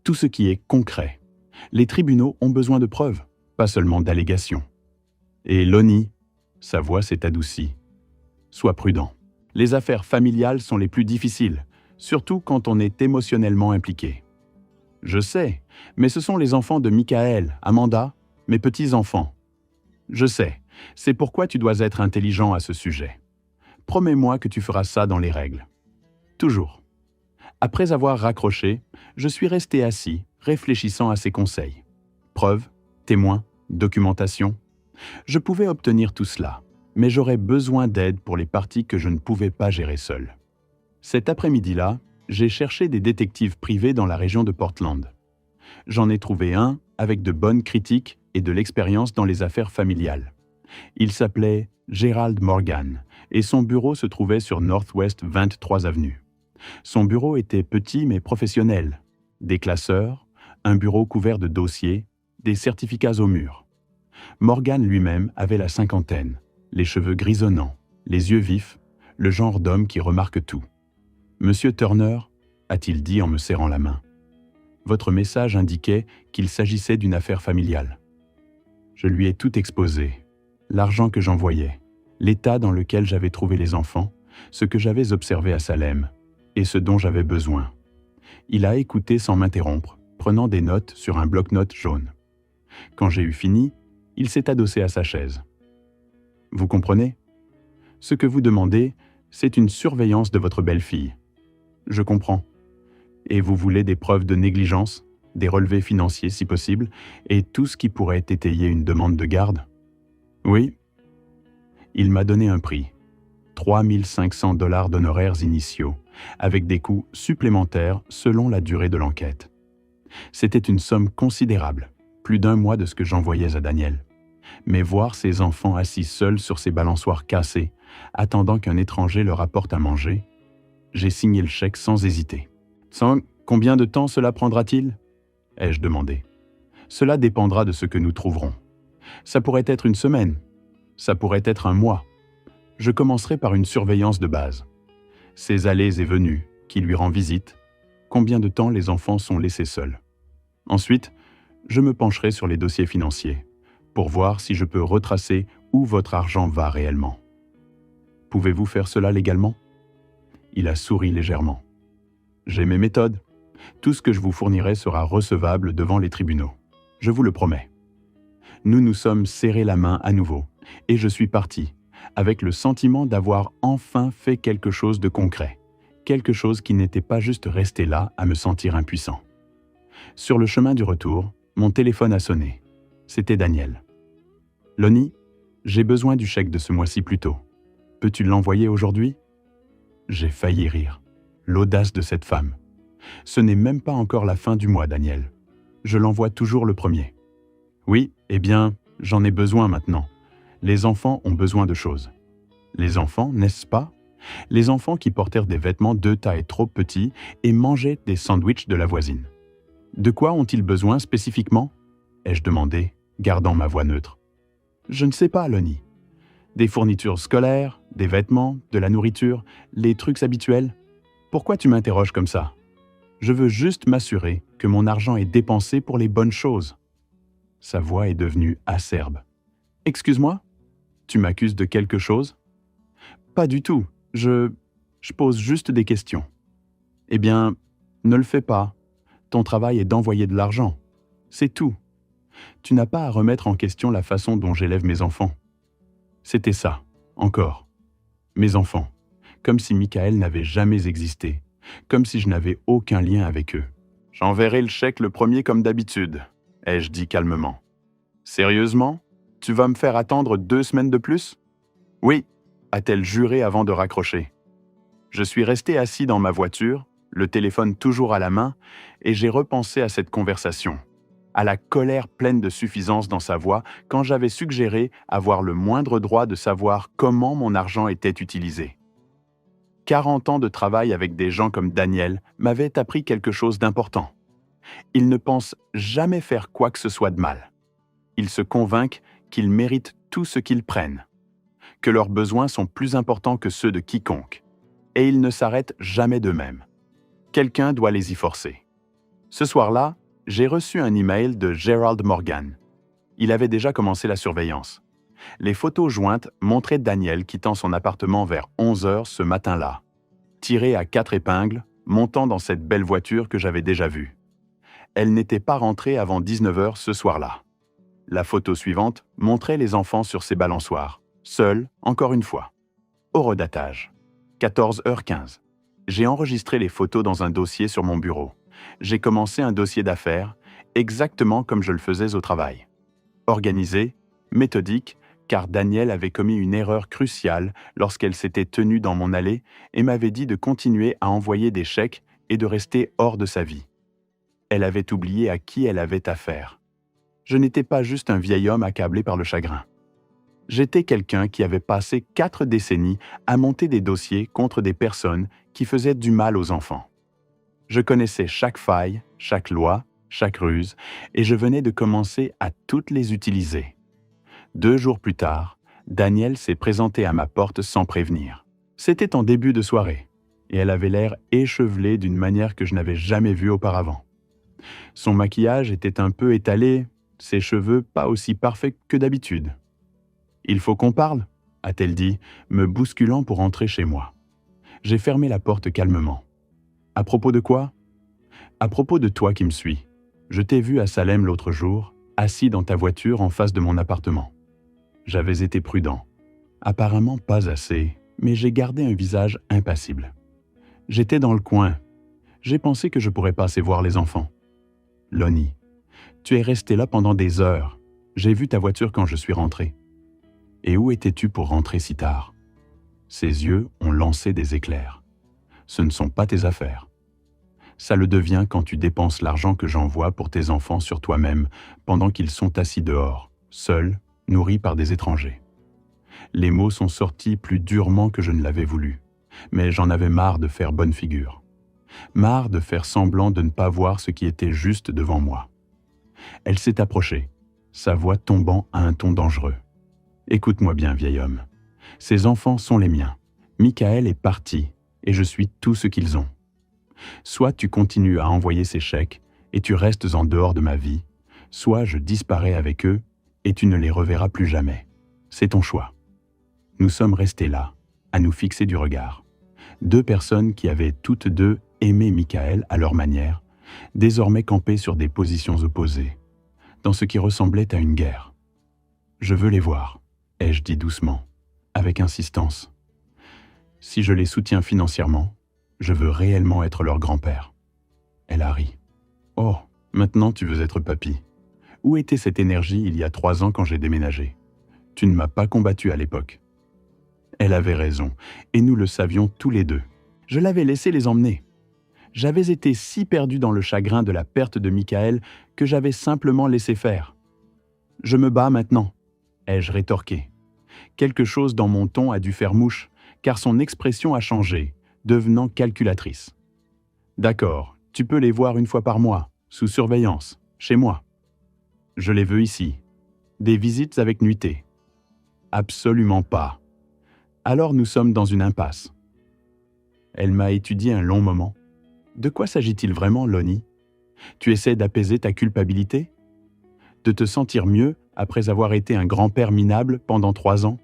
tout ce qui est concret. Les tribunaux ont besoin de preuves, pas seulement d'allégations. Et Lonnie, sa voix s'est adoucie. Sois prudent. Les affaires familiales sont les plus difficiles, surtout quand on est émotionnellement impliqué. Je sais, mais ce sont les enfants de Michael, Amanda, mes petits-enfants. Je sais, C'est pourquoi tu dois être intelligent à ce sujet. Promets-moi que tu feras ça dans les règles. Toujours. Après avoir raccroché, je suis resté assis, réfléchissant à ses conseils. Preuves, témoins, documentation. Je pouvais obtenir tout cela, mais j'aurais besoin d'aide pour les parties que je ne pouvais pas gérer seul. Cet après-midi-là, j'ai cherché des détectives privés dans la région de Portland. J'en ai trouvé un avec de bonnes critiques et de l'expérience dans les affaires familiales. Il s'appelait Gerald Morgan et son bureau se trouvait sur Northwest 23 Avenue. Son bureau était petit mais professionnel. Des classeurs, un bureau couvert de dossiers, des certificats au mur. Morgan lui-même avait la cinquantaine, les cheveux grisonnants, les yeux vifs, le genre d'homme qui remarque tout. « Monsieur Turner », a-t-il dit en me serrant la main. « Votre message indiquait qu'il s'agissait d'une affaire familiale. » Je lui ai tout exposé. L'argent que j'envoyais, l'état dans lequel j'avais trouvé les enfants, ce que j'avais observé à Salem, et ce dont j'avais besoin. Il a écouté sans m'interrompre, prenant des notes sur un bloc-notes jaune. Quand j'ai eu fini, il s'est adossé à sa chaise. « Vous comprenez ? Ce que vous demandez, c'est une surveillance de votre belle-fille. Je comprends. Et vous voulez des preuves de négligence, des relevés financiers si possible, et tout ce qui pourrait étayer une demande de garde ? Oui. Il m'a donné un prix. 3 500 $ d'honoraires initiaux, avec des coûts supplémentaires selon la durée de l'enquête. C'était une somme considérable, plus d'1 mois de ce que j'envoyais à Daniel. Mais voir ses enfants assis seuls sur ces balançoires cassés, attendant qu'un étranger leur apporte à manger, j'ai signé le chèque sans hésiter. « Combien de temps cela prendra-t-il » ai-je demandé. « Cela dépendra de ce que nous trouverons. Ça pourrait être une semaine, ça pourrait être 1 mois. Je commencerai par une surveillance de base. Ses allées et venues, qui lui rend visite, combien de temps les enfants sont laissés seuls. Ensuite, je me pencherai sur les dossiers financiers, pour voir si je peux retracer où votre argent va réellement. Pouvez-vous faire cela légalement ? Il a souri légèrement. J'ai mes méthodes. Tout ce que je vous fournirai sera recevable devant les tribunaux. Je vous le promets. Nous nous sommes serrés la main à nouveau, et je suis parti, avec le sentiment d'avoir enfin fait quelque chose de concret, quelque chose qui n'était pas juste resté là à me sentir impuissant. Sur le chemin du retour, mon téléphone a sonné. C'était Daniel. « Lonnie, j'ai besoin du chèque de ce mois-ci plus tôt. Peux-tu l'envoyer aujourd'hui ?» J'ai failli rire. L'audace de cette femme. Ce n'est même pas encore la fin du mois, Daniel. Je l'envoie toujours le 1er. Oui, eh bien, j'en ai besoin maintenant. Les enfants ont besoin de choses. Les enfants, n'est-ce pas? Les enfants qui portèrent des vêtements 2 tailles trop petits et mangeaient des sandwichs de la voisine. De quoi ont-ils besoin spécifiquement? Ai-je demandé, gardant ma voix neutre. Je ne sais pas, Lonnie. Des fournitures scolaires, des vêtements, de la nourriture, les trucs habituels. Pourquoi tu m'interroges comme ça? Je veux juste m'assurer que mon argent est dépensé pour les bonnes choses. Sa voix est devenue acerbe. Excuse-moi? Tu m'accuses de quelque chose? Pas du tout. Je pose juste des questions. Eh bien, ne le fais pas. Ton travail est d'envoyer de l'argent. C'est tout. Tu n'as pas à remettre en question la façon dont j'élève mes enfants. C'était ça, encore. Mes enfants. Comme si Michael n'avait jamais existé. Comme si je n'avais aucun lien avec eux. J'enverrai le chèque le 1er comme d'habitude, ai-je dit calmement. Sérieusement? Tu vas me faire attendre 2 semaines de plus? Oui, a-t-elle juré avant de raccrocher. Je suis resté assis dans ma voiture, le téléphone toujours à la main, et j'ai repensé à cette conversation, à la colère pleine de suffisance dans sa voix quand j'avais suggéré avoir le moindre droit de savoir comment mon argent était utilisé. 40 ans de travail avec des gens comme Daniel m'avaient appris quelque chose d'important. Ils ne pensent jamais faire quoi que ce soit de mal. Ils se convainquent qu'ils méritent tout ce qu'ils prennent, que leurs besoins sont plus importants que ceux de quiconque, et ils ne s'arrêtent jamais d'eux-mêmes. Quelqu'un doit les y forcer. Ce soir-là, j'ai reçu un email de Gerald Morgan. Il avait déjà commencé la surveillance. Les photos jointes montraient Daniel quittant son appartement vers 11 h ce matin-là, tiré à 4 épingles, montant dans cette belle voiture que j'avais déjà vue. Elle n'était pas rentrée avant 19 h ce soir-là. La photo suivante montrait les enfants sur ces balançoires, seuls, encore une fois. Horodatage. 14h15. J'ai enregistré les photos dans un dossier sur mon bureau. J'ai commencé un dossier d'affaires, exactement comme je le faisais au travail. Organisé, méthodique, car Danielle avait commis une erreur cruciale lorsqu'elle s'était tenue dans mon allée et m'avait dit de continuer à envoyer des chèques et de rester hors de sa vie. Elle avait oublié à qui elle avait affaire. Je n'étais pas juste un vieil homme accablé par le chagrin. J'étais quelqu'un qui avait passé 4 décennies à monter des dossiers contre des personnes qui faisaient du mal aux enfants. Je connaissais chaque faille, chaque loi, chaque ruse, et je venais de commencer à toutes les utiliser. 2 jours plus tard, Danielle s'est présentée à ma porte sans prévenir. C'était en début de soirée, et elle avait l'air échevelée d'une manière que je n'avais jamais vue auparavant. Son maquillage était un peu étalé, ses cheveux pas aussi parfaits que d'habitude. « Il faut qu'on parle », a-t-elle dit, me bousculant pour entrer chez moi. J'ai fermé la porte calmement. « À propos de quoi ?»« À propos de toi qui me suis. Je t'ai vu à Salem l'autre jour, assis dans ta voiture en face de mon appartement. J'avais été prudent. Apparemment pas assez, mais j'ai gardé un visage impassible. J'étais dans le coin. J'ai pensé que je pourrais passer voir les enfants. Lonnie, tu es resté là pendant des heures. J'ai vu ta voiture quand je suis rentré. Et où étais-tu pour rentrer si tard ?» Ses yeux ont lancé des éclairs. « Ce ne sont pas tes affaires. Ça le devient quand tu dépenses l'argent que j'envoie pour tes enfants sur toi-même pendant qu'ils sont assis dehors, seuls, nourris par des étrangers. » Les mots sont sortis plus durement que je ne l'avais voulu, mais j'en avais marre de faire bonne figure. Marre de faire semblant de ne pas voir ce qui était juste devant moi. Elle s'est approchée, sa voix tombant à un ton dangereux. « Écoute-moi bien, vieil homme. Ces enfants sont les miens. Michael est parti, et je suis tout ce qu'ils ont. Soit tu continues à envoyer ces chèques, et tu restes en dehors de ma vie, soit je disparais avec eux, et tu ne les reverras plus jamais. C'est ton choix. » Nous sommes restés là, à nous fixer du regard. 2 personnes qui avaient toutes deux aimé Michael à leur manière, désormais campées sur des positions opposées, dans ce qui ressemblait à une guerre. « Je veux les voir », ai-je dit doucement, avec insistance. « Si je les soutiens financièrement, je veux réellement être leur grand-père. » Elle a ri. « Oh, maintenant tu veux être papy. Où était cette énergie il y a 3 ans quand j'ai déménagé? Tu ne m'as pas combattu à l'époque. » Elle avait raison, et nous le savions tous les deux. Je l'avais laissé les emmener. J'avais été si perdu dans le chagrin de la perte de Michael que j'avais simplement laissé faire. « Je me bats maintenant », ai-je rétorqué. Quelque chose dans mon ton a dû faire mouche, car son expression a changé, devenant calculatrice. « D'accord, tu peux les voir 1 fois par mois, sous surveillance, chez moi. Je les veux ici. Des visites avec nuitée. » Absolument pas. Alors nous sommes dans une impasse. Elle m'a étudié un long moment. De quoi s'agit-il vraiment, Lonnie? Tu essaies d'apaiser ta culpabilité? De te sentir mieux après avoir été un grand-père minable pendant 3 ans?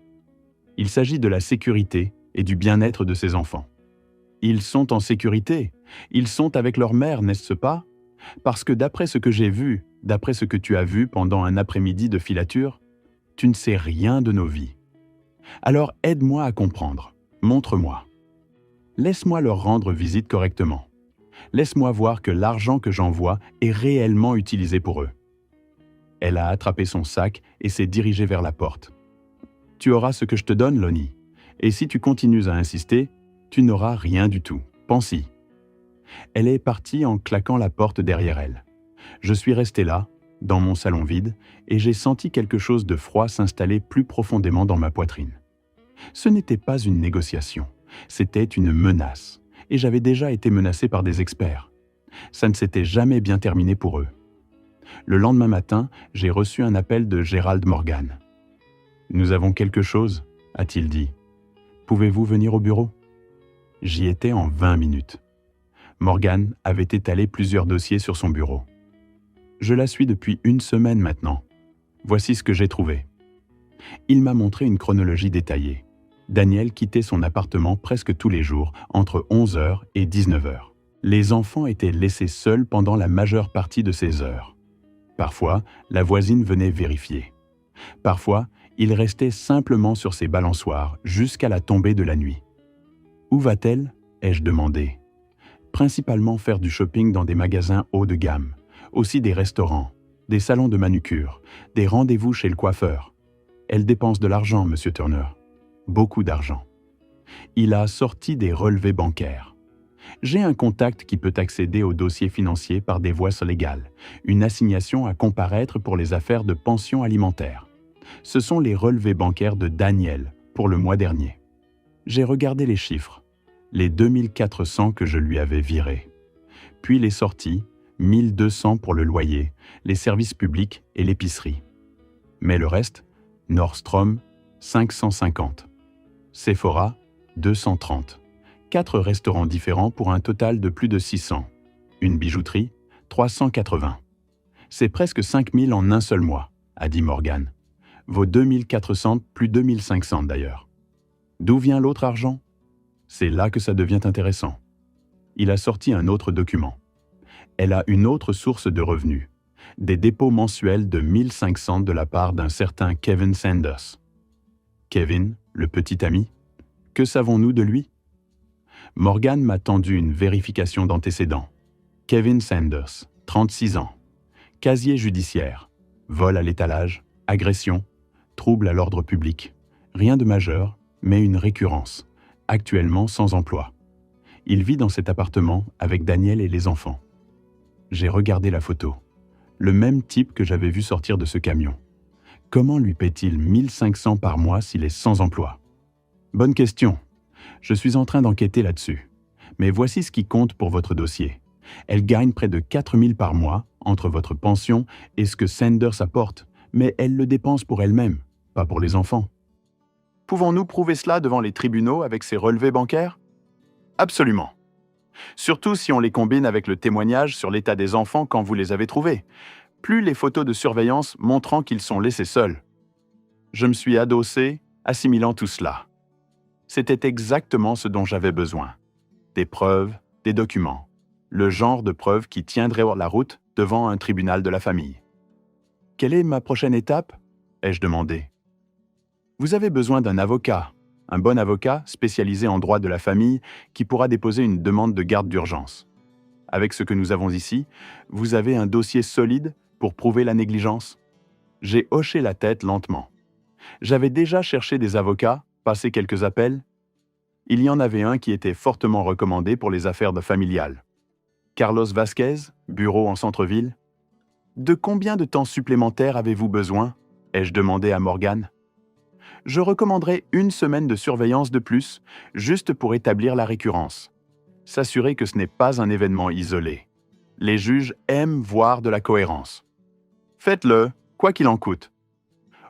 Il s'agit de la sécurité et du bien-être de ces enfants. Ils sont en sécurité. Ils sont avec leur mère, n'est-ce pas? Parce que d'après ce que j'ai vu, d'après ce que tu as vu pendant un après-midi de filature, tu ne sais rien de nos vies. Alors aide-moi à comprendre. Montre-moi. Laisse-moi leur rendre visite correctement. Laisse-moi voir que l'argent que j'envoie est réellement utilisé pour eux. Elle a attrapé son sac et s'est dirigée vers la porte. Tu auras ce que je te donne, Lonnie. Et si tu continues à insister, tu n'auras rien du tout. Pense-y. Elle est partie en claquant la porte derrière elle. Je suis resté là, dans mon salon vide, et j'ai senti quelque chose de froid s'installer plus profondément dans ma poitrine. Ce n'était pas une négociation, c'était une menace, et j'avais déjà été menacé par des experts. Ça ne s'était jamais bien terminé pour eux. Le lendemain matin, j'ai reçu un appel de Gérald Morgan. « Nous avons quelque chose », a-t-il dit. « Pouvez-vous venir au bureau ?» J'y étais en 20 minutes. Morgan avait étalé plusieurs dossiers sur son bureau. Je la suis depuis 1 semaine maintenant. Voici ce que j'ai trouvé. Il m'a montré une chronologie détaillée. Daniel quittait son appartement presque tous les jours, entre 11h et 19h. Les enfants étaient laissés seuls pendant la majeure partie de ces heures. Parfois, la voisine venait vérifier. Parfois, il restait simplement sur ses balançoires jusqu'à la tombée de la nuit. « Où va-t-elle » ai-je demandé. « Principalement faire du shopping dans des magasins haut de gamme, aussi des restaurants, des salons de manucure, des rendez-vous chez le coiffeur. Elle dépense de l'argent, Monsieur Turner. Beaucoup d'argent. » Il a sorti des relevés bancaires. J'ai un contact qui peut accéder aux dossiers financiers par des voies légales, une assignation à comparaître pour les affaires de pension alimentaire. Ce sont les relevés bancaires de Daniel pour le mois dernier. J'ai regardé les chiffres, les 2400 que je lui avais virés. Puis les sorties, 1200 pour le loyer, les services publics et l'épicerie. Mais le reste, Nordstrom, 550. Sephora, 230. 4 restaurants différents pour un total de plus de 600. Une bijouterie, 380. C'est presque 5000 en un seul mois, a dit Morgan. Vos 2400 plus 2500 d'ailleurs. D'où vient l'autre argent? C'est là que ça devient intéressant. Il a sorti un autre document. Elle a une autre source de revenus. Des dépôts mensuels de 1500 de la part d'un certain Kevin Sanders. Kevin, le petit ami? Que savons-nous de lui? Morgan m'a tendu une vérification d'antécédents. Kevin Sanders, 36 ans. Casier judiciaire. Vol à l'étalage, agression, trouble à l'ordre public. Rien de majeur, mais une récurrence. Actuellement sans emploi. Il vit dans cet appartement avec Daniel et les enfants. J'ai regardé la photo. Le même type que j'avais vu sortir de ce camion. Comment lui paie-t-il 1500 par mois s'il est sans emploi? Bonne question. Je suis en train d'enquêter là-dessus. Mais voici ce qui compte pour votre dossier. Elle gagne près de 4000 par mois entre votre pension et ce que Sanders apporte, mais elle le dépense pour elle-même, pas pour les enfants. Pouvons-nous prouver cela devant les tribunaux avec ces relevés bancaires? Absolument. Surtout si on les combine avec le témoignage sur l'état des enfants quand vous les avez trouvés, plus les photos de surveillance montrant qu'ils sont laissés seuls. Je me suis adossé, assimilant tout cela. C'était exactement ce dont j'avais besoin. Des preuves, des documents. Le genre de preuves qui tiendraient la route devant un tribunal de la famille. « Quelle est ma prochaine étape ?» ai-je demandé. « Vous avez besoin d'un avocat, un bon avocat spécialisé en droit de la famille qui pourra déposer une demande de garde d'urgence. Avec ce que nous avons ici, vous avez un dossier solide pour prouver la négligence ?» J'ai hoché la tête lentement. J'avais déjà cherché des avocats, passé quelques appels. Il y en avait un qui était fortement recommandé pour les affaires familiales. Carlos Vasquez, bureau en centre-ville. « De combien de temps supplémentaire avez-vous besoin ?» ai-je demandé à Morgan. « Je recommanderais 1 semaine de surveillance de plus, juste pour établir la récurrence. S'assurer que ce n'est pas un événement isolé. Les juges aiment voir de la cohérence. Faites-le, quoi qu'il en coûte. »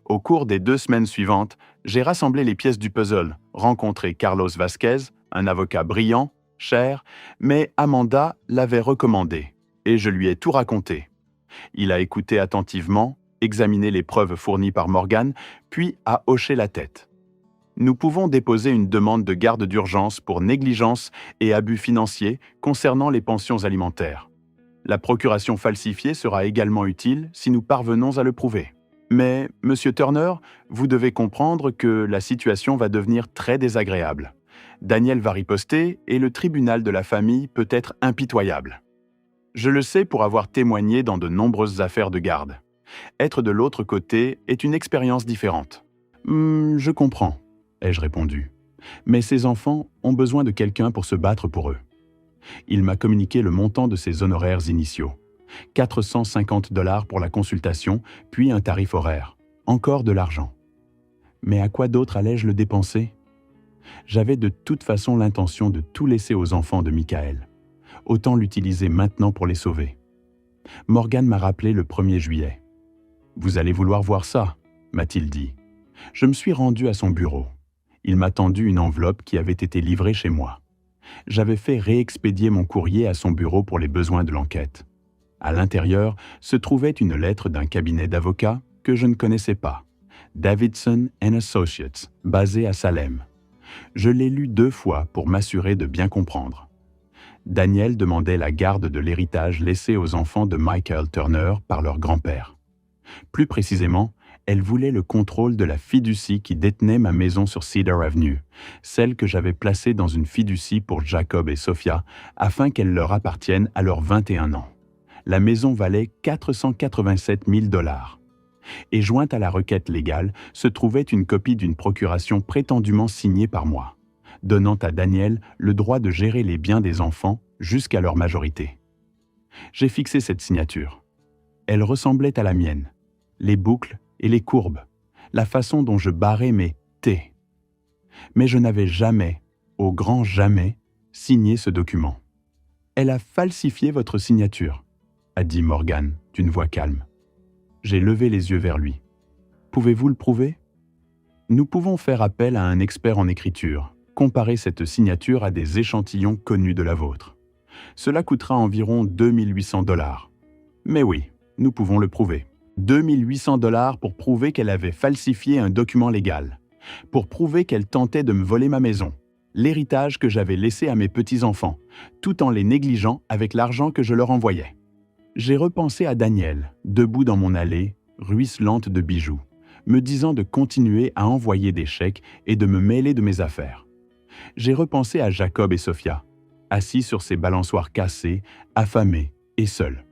Au cours des 2 semaines suivantes, j'ai rassemblé les pièces du puzzle, rencontré Carlos Vasquez, un avocat brillant, cher, mais Amanda l'avait recommandé, et je lui ai tout raconté. Il a écouté attentivement, examiné les preuves fournies par Morgan, puis a hoché la tête. Nous pouvons déposer une demande de garde d'urgence pour négligence et abus financiers concernant les pensions alimentaires. La procuration falsifiée sera également utile si nous parvenons à le prouver. Mais, Monsieur Turner, vous devez comprendre que la situation va devenir très désagréable. Daniel va riposter et le tribunal de la famille peut être impitoyable. Je le sais pour avoir témoigné dans de nombreuses affaires de garde. Être de l'autre côté est une expérience différente. Je comprends, ai-je répondu. Mais ces enfants ont besoin de quelqu'un pour se battre pour eux. Il m'a communiqué le montant de ses honoraires initiaux. 450 $ pour la consultation, puis un tarif horaire. Encore de l'argent. Mais à quoi d'autre allais-je le dépenser? J'avais de toute façon l'intention de tout laisser aux enfants de Michael. Autant l'utiliser maintenant pour les sauver. Morgan m'a rappelé le 1er juillet. « Vous allez vouloir voir ça », m'a-t-il dit. Je me suis rendu à son bureau. Il m'a tendu une enveloppe qui avait été livrée chez moi. J'avais fait réexpédier mon courrier à son bureau pour les besoins de l'enquête. À l'intérieur se trouvait une lettre d'un cabinet d'avocats que je ne connaissais pas, Davidson & Associates, basé à Salem. Je l'ai lu 2 fois pour m'assurer de bien comprendre. Danielle demandait la garde de l'héritage laissé aux enfants de Michael Turner par leur grand-père. Plus précisément, elle voulait le contrôle de la fiducie qui détenait ma maison sur Cedar Avenue, celle que j'avais placée dans une fiducie pour Jacob et Sophia afin qu'elle leur appartienne à leurs 21 ans. La maison valait 487 000 $. Et jointe à la requête légale se trouvait une copie d'une procuration prétendument signée par moi, donnant à Danielle le droit de gérer les biens des enfants jusqu'à leur majorité. J'ai fixé cette signature. Elle ressemblait à la mienne, les boucles et les courbes, la façon dont je barrais mes T. Mais je n'avais jamais, au grand jamais, signé ce document. « Elle a falsifié votre signature », a dit Morgan d'une voix calme. J'ai levé les yeux vers lui. « Pouvez-vous le prouver ?» Nous pouvons faire appel à un expert en écriture, comparer cette signature à des échantillons connus de la vôtre. Cela coûtera environ 2 800 $. Mais oui, nous pouvons le prouver. 2 800 $ pour prouver qu'elle avait falsifié un document légal, pour prouver qu'elle tentait de me voler ma maison, l'héritage que j'avais laissé à mes petits-enfants, tout en les négligeant avec l'argent que je leur envoyais. J'ai repensé à Danielle, debout dans mon allée, ruisselante de bijoux, me disant de continuer à envoyer des chèques et de me mêler de mes affaires. J'ai repensé à Jacob et Sophia, assis sur ces balançoires cassés, affamés et seuls.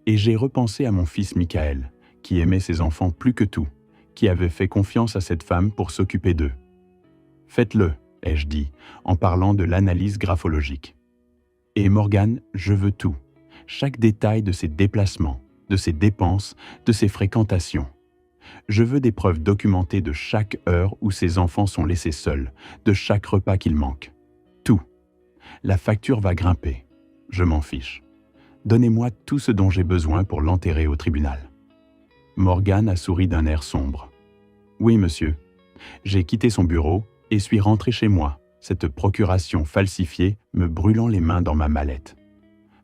Et j'ai repensé à mon fils Michael, qui aimait ses enfants plus que tout, qui avait fait confiance à cette femme pour s'occuper d'eux. « Faites-le », ai-je dit, en parlant de l'analyse graphologique. « Et Morgan, je veux tout. Chaque détail de ses déplacements, de ses dépenses, de ses fréquentations. Je veux des preuves documentées de chaque heure où ses enfants sont laissés seuls, de chaque repas qu'il manque. Tout. La facture va grimper. Je m'en fiche. Donnez-moi tout ce dont j'ai besoin pour l'enterrer au tribunal. » Morgan a souri d'un air sombre. « Oui, monsieur. J'ai quitté son bureau et suis rentré chez moi, cette procuration falsifiée me brûlant les mains dans ma mallette.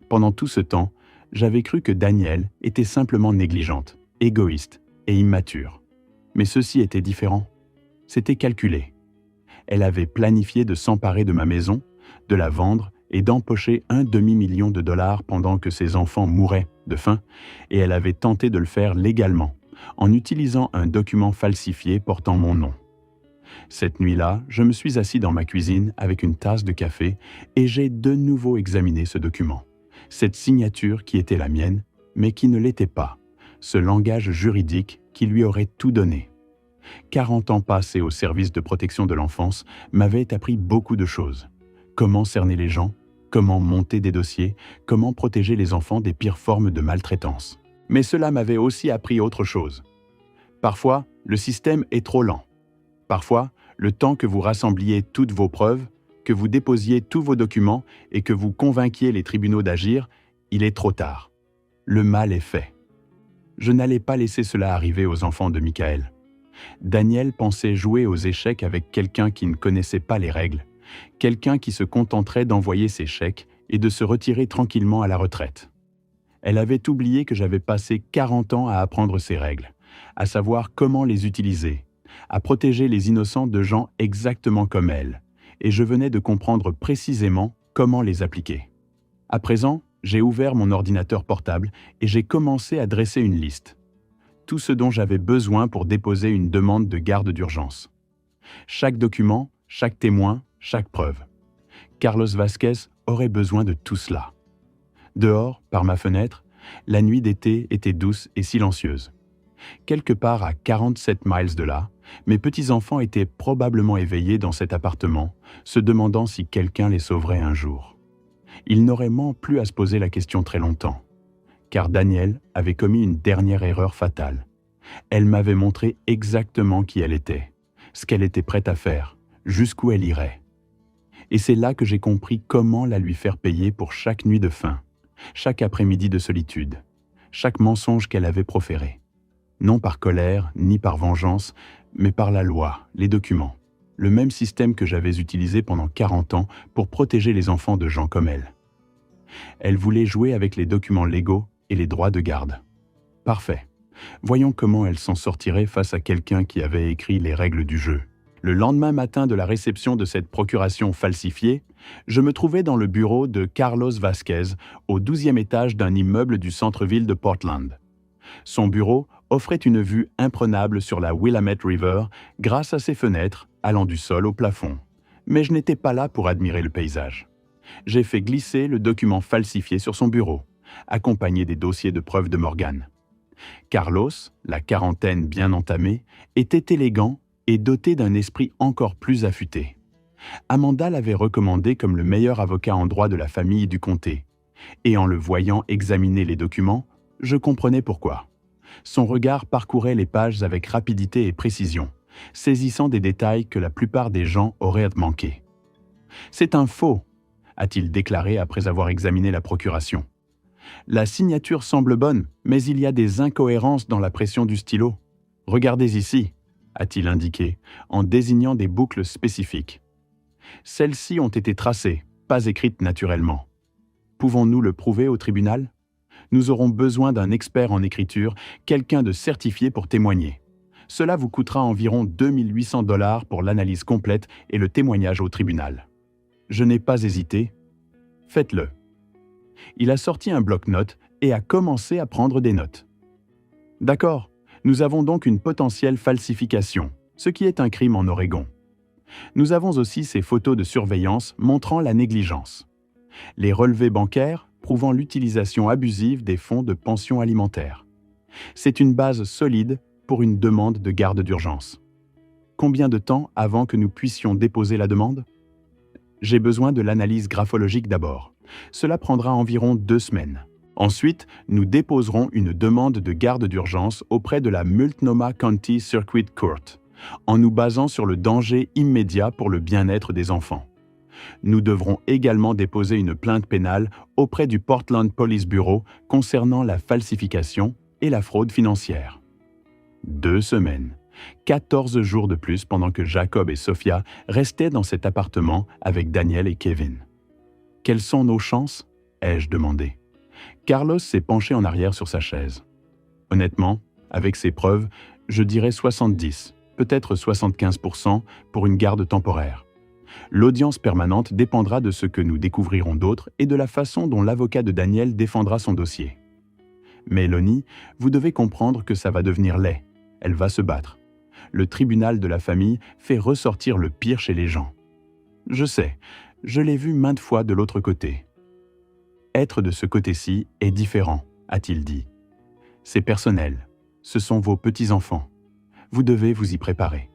Pendant tout ce temps, j'avais cru que Danielle était simplement négligente, égoïste et immature. Mais ceci était différent. C'était calculé. Elle avait planifié de s'emparer de ma maison, de la vendre et d'empocher un demi-million de $ pendant que ses enfants mouraient de faim, et elle avait tenté de le faire légalement, en utilisant un document falsifié portant mon nom. Cette nuit-là, je me suis assis dans ma cuisine avec une tasse de café et j'ai de nouveau examiné ce document. Cette signature qui était la mienne, mais qui ne l'était pas, ce langage juridique qui lui aurait tout donné. 40 ans passés au service de protection de l'enfance m'avaient appris beaucoup de choses. Comment cerner les gens, comment monter des dossiers, comment protéger les enfants des pires formes de maltraitance. Mais cela m'avait aussi appris autre chose. Parfois, le système est trop lent. Parfois, le temps que vous rassembliez toutes vos preuves, que vous déposiez tous vos documents et que vous convainquiez les tribunaux d'agir, il est trop tard. Le mal est fait. Je n'allais pas laisser cela arriver aux enfants de Michael. Danielle pensait jouer aux échecs avec quelqu'un qui ne connaissait pas les règles, quelqu'un qui se contenterait d'envoyer ses chèques et de se retirer tranquillement à la retraite. Elle avait oublié que j'avais passé 40 ans à apprendre ces règles, à savoir comment les utiliser, à protéger les innocents de gens exactement comme elle, et je venais de comprendre précisément comment les appliquer. À présent, j'ai ouvert mon ordinateur portable et j'ai commencé à dresser une liste. Tout ce dont j'avais besoin pour déposer une demande de garde d'urgence. Chaque document, chaque témoin, chaque preuve. Carlos Vasquez aurait besoin de tout cela. Dehors, par ma fenêtre, la nuit d'été était douce et silencieuse. Quelque part à 47 miles de là, mes petits-enfants étaient probablement éveillés dans cet appartement, se demandant si quelqu'un les sauverait un jour. Ils n'auraient plus à se poser la question très longtemps, car Danielle avait commis une dernière erreur fatale. Elle m'avait montré exactement qui elle était, ce qu'elle était prête à faire, jusqu'où elle irait. Et c'est là que j'ai compris comment la lui faire payer pour chaque nuit de faim, chaque après-midi de solitude, chaque mensonge qu'elle avait proféré. Non par colère, ni par vengeance, mais par la loi, les documents, le même système que j'avais utilisé pendant 40 ans pour protéger les enfants de gens comme elle. Elle voulait jouer avec les documents légaux et les droits de garde. Parfait. Voyons comment elle s'en sortirait face à quelqu'un qui avait écrit les règles du jeu, Le lendemain matin de la réception de cette procuration falsifiée, je me trouvais dans le bureau de Carlos Vasquez, au 12e étage d'un immeuble du centre-ville de Portland. Son bureau offrait une vue imprenable sur la Willamette River grâce à ses fenêtres allant du sol au plafond. Mais je n'étais pas là pour admirer le paysage. J'ai fait glisser le document falsifié sur son bureau, accompagné des dossiers de preuve de Morgan. Carlos, la quarantaine bien entamée, était élégant et doté d'un esprit encore plus affûté. Amanda l'avait recommandé comme le meilleur avocat en droit de la famille du comté. Et en le voyant examiner les documents, je comprenais pourquoi. Son regard parcourait les pages avec rapidité et précision, saisissant des détails que la plupart des gens auraient manqués. « C'est un faux », a-t-il déclaré après avoir examiné la procuration. « La signature semble bonne, mais il y a des incohérences dans la pression du stylo. Regardez ici », a-t-il indiqué, en désignant des boucles spécifiques. Celles-ci ont été tracées, pas écrites naturellement. Pouvons-nous le prouver au tribunal ? Nous aurons besoin d'un expert en écriture, quelqu'un de certifié pour témoigner. Cela vous coûtera environ 2 800 $ pour l'analyse complète et le témoignage au tribunal. Je n'ai pas hésité. Faites-le. Il a sorti un bloc-notes et a commencé à prendre des notes. D'accord, nous avons donc une potentielle falsification, ce qui est un crime en Oregon. Nous avons aussi ces photos de surveillance montrant la négligence. Les relevés bancaires prouvant l'utilisation abusive des fonds de pension alimentaire. C'est une base solide pour une demande de garde d'urgence. Combien de temps avant que nous puissions déposer la demande ? J'ai besoin de l'analyse graphologique d'abord. Cela prendra environ 2 semaines. Ensuite, nous déposerons une demande de garde d'urgence auprès de la Multnomah County Circuit Court, en nous basant sur le danger immédiat pour le bien-être des enfants. Nous devrons également déposer une plainte pénale auprès du Portland Police Bureau concernant la falsification et la fraude financière. 2 semaines, 14 jours de plus pendant que Jacob et Sophia restaient dans cet appartement avec Daniel et Kevin. « Quelles sont nos chances ?» ai-je demandé. Carlos s'est penché en arrière sur sa chaise. Honnêtement, avec ces preuves, je dirais 70, peut-être 75% pour une garde temporaire. L'audience permanente dépendra de ce que nous découvrirons d'autre et de la façon dont l'avocat de Daniel défendra son dossier. Mais Lonnie, vous devez comprendre que ça va devenir laid. Elle va se battre. Le tribunal de la famille fait ressortir le pire chez les gens. Je sais, je l'ai vu maintes fois de l'autre côté. Être de ce côté-ci est différent, a-t-il dit. C'est personnel. Ce sont vos petits-enfants. Vous devez vous y préparer.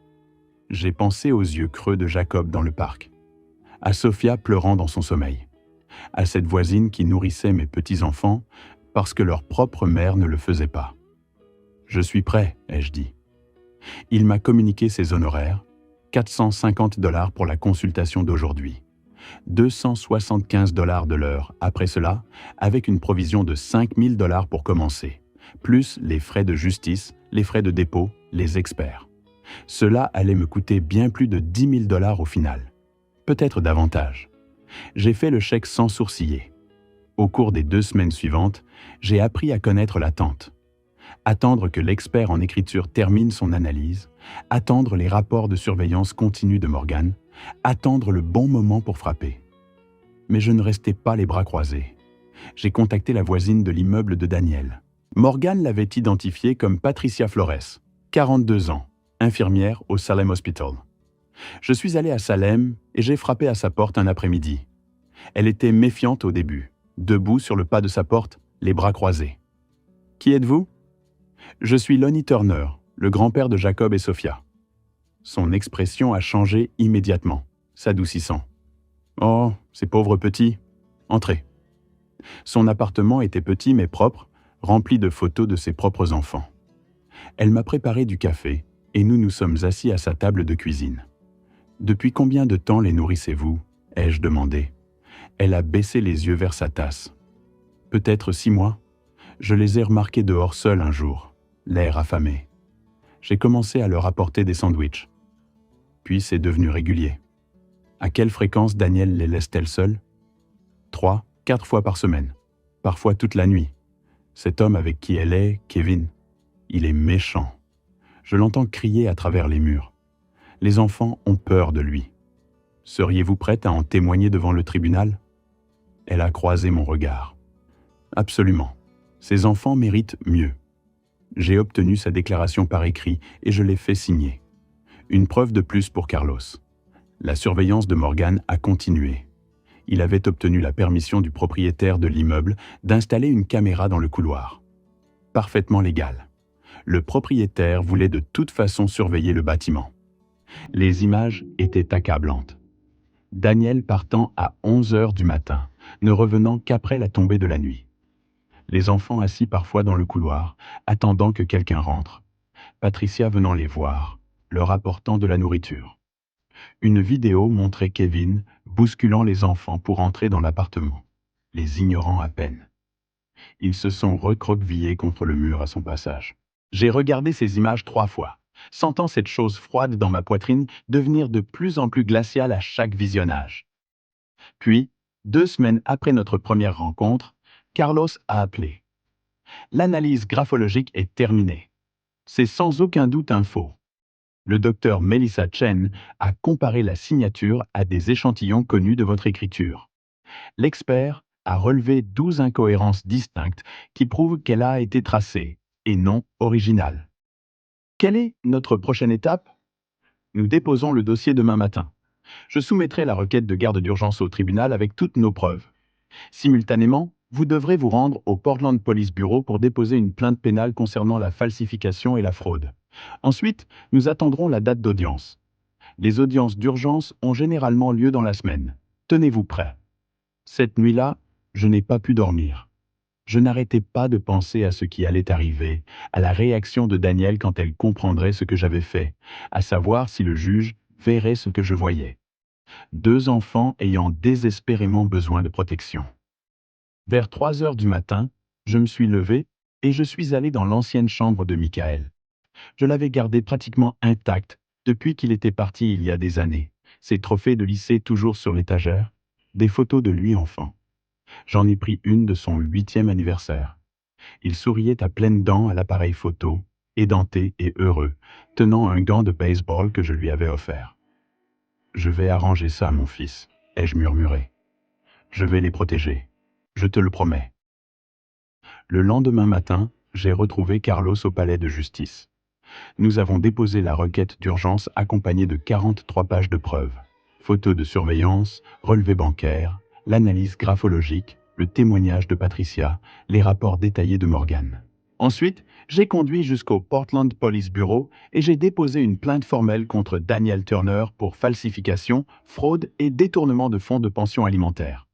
J'ai pensé aux yeux creux de Jacob dans le parc, à Sophia pleurant dans son sommeil, à cette voisine qui nourrissait mes petits-enfants parce que leur propre mère ne le faisait pas. « Je suis prêt », ai-je dit. Il m'a communiqué ses honoraires, 450 $ pour la consultation d'aujourd'hui, 275 $ de l'heure après cela, avec une provision de 5 000 $ pour commencer, plus les frais de justice, les frais de dépôt, les experts. Cela allait me coûter bien plus de 10 000 $ au final. Peut-être davantage. J'ai fait le chèque sans sourciller. Au cours des 2 semaines suivantes, j'ai appris à connaître l'attente. Attendre que l'expert en écriture termine son analyse, attendre les rapports de surveillance continue de Morgan, attendre le bon moment pour frapper. Mais je ne restais pas les bras croisés. J'ai contacté la voisine de l'immeuble de Daniel. Morgan l'avait identifiée comme Patricia Flores, 42 ans, infirmière au Salem Hospital. Je suis allé à Salem et j'ai frappé à sa porte un après-midi. Elle était méfiante au début, debout sur le pas de sa porte, les bras croisés. « Qui êtes-vous » ? « Je suis Lonnie Turner, le grand-père de Jacob et Sophia. » Son expression a changé immédiatement, s'adoucissant. « Oh, ces pauvres petits. Entrez. » Son appartement était petit mais propre, rempli de photos de ses propres enfants. Elle m'a préparé du café et nous nous sommes assis à sa table de cuisine. « Depuis combien de temps les nourrissez-vous » ai-je demandé. Elle a baissé les yeux vers sa tasse. « Peut-être 6 mois. Je les ai remarqués dehors seuls un jour, l'air affamé. J'ai commencé à leur apporter des sandwichs. Puis c'est devenu régulier. À quelle fréquence Daniel les laisse-t-elle seuls ? 3, 4 fois par semaine, parfois toute la nuit. Cet homme avec qui elle est, Kevin, il est méchant. Je l'entends crier à travers les murs. Les enfants ont peur de lui. Seriez-vous prête à en témoigner devant le tribunal? Elle a croisé mon regard. Absolument. Ces enfants méritent mieux. J'ai obtenu sa déclaration par écrit et je l'ai fait signer. Une preuve de plus pour Carlos. La surveillance de Morgan a continué. Il avait obtenu la permission du propriétaire de l'immeuble d'installer une caméra dans le couloir. Parfaitement légal. Le propriétaire voulait de toute façon surveiller le bâtiment. Les images étaient accablantes. Daniel partant à 11 heures du matin, ne revenant qu'après la tombée de la nuit. Les enfants assis parfois dans le couloir, attendant que quelqu'un rentre. Patricia venant les voir, leur apportant de la nourriture. Une vidéo montrait Kevin bousculant les enfants pour entrer dans l'appartement, les ignorant à peine. Ils se sont recroquevillés contre le mur à son passage. J'ai regardé ces images 3 fois, sentant cette chose froide dans ma poitrine devenir de plus en plus glaciale à chaque visionnage. Puis, 2 semaines après notre première rencontre, Carlos a appelé. L'analyse graphologique est terminée. C'est sans aucun doute un faux. Le docteur Melissa Chen a comparé la signature à des échantillons connus de votre écriture. L'expert a relevé 12 incohérences distinctes qui prouvent qu'elle a été tracée, et non originale. Quelle est notre prochaine étape? Nous déposons le dossier demain matin. Je soumettrai la requête de garde d'urgence au tribunal avec toutes nos preuves. Simultanément, vous devrez vous rendre au Portland Police Bureau pour déposer une plainte pénale concernant la falsification et la fraude. Ensuite, nous attendrons la date d'audience. Les audiences d'urgence ont généralement lieu dans la semaine. Tenez-vous prêts. Cette nuit-là, je n'ai pas pu dormir. Je n'arrêtais pas de penser à ce qui allait arriver, à la réaction de Danielle quand elle comprendrait ce que j'avais fait, à savoir si le juge verrait ce que je voyais. 2 enfants ayant désespérément besoin de protection. Vers 3 heures du matin, je me suis levé et je suis allé dans l'ancienne chambre de Michael. Je l'avais gardé pratiquement intact depuis qu'il était parti il y a des années. Ses trophées de lycée toujours sur l'étagère, des photos de lui enfant. J'en ai pris une de son 8e anniversaire. Il souriait à pleines dents à l'appareil photo, édenté et heureux, tenant un gant de baseball que je lui avais offert. Je vais arranger ça, mon fils, ai-je murmuré. Je vais les protéger. Je te le promets. Le lendemain matin, j'ai retrouvé Carlos au palais de justice. Nous avons déposé la requête d'urgence accompagnée de 43 pages de preuves. Photos de surveillance, relevés bancaires, l'analyse graphologique, le témoignage de Patricia, les rapports détaillés de Morgan. Ensuite, j'ai conduit jusqu'au Portland Police Bureau et j'ai déposé une plainte formelle contre Daniel Turner pour falsification, fraude et détournement de fonds de pension alimentaire.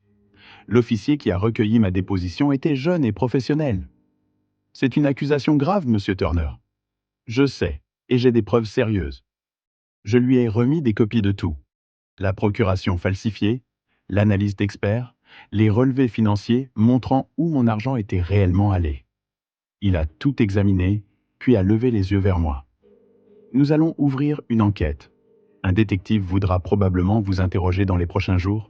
L'officier qui a recueilli ma déposition était jeune et professionnel. C'est une accusation grave, monsieur Turner. Je sais, et j'ai des preuves sérieuses. Je lui ai remis des copies de tout. La procuration falsifiée, l'analyse d'experts, les relevés financiers montrant où mon argent était réellement allé. Il a tout examiné, puis a levé les yeux vers moi. Nous allons ouvrir une enquête. Un détective voudra probablement vous interroger dans les prochains jours.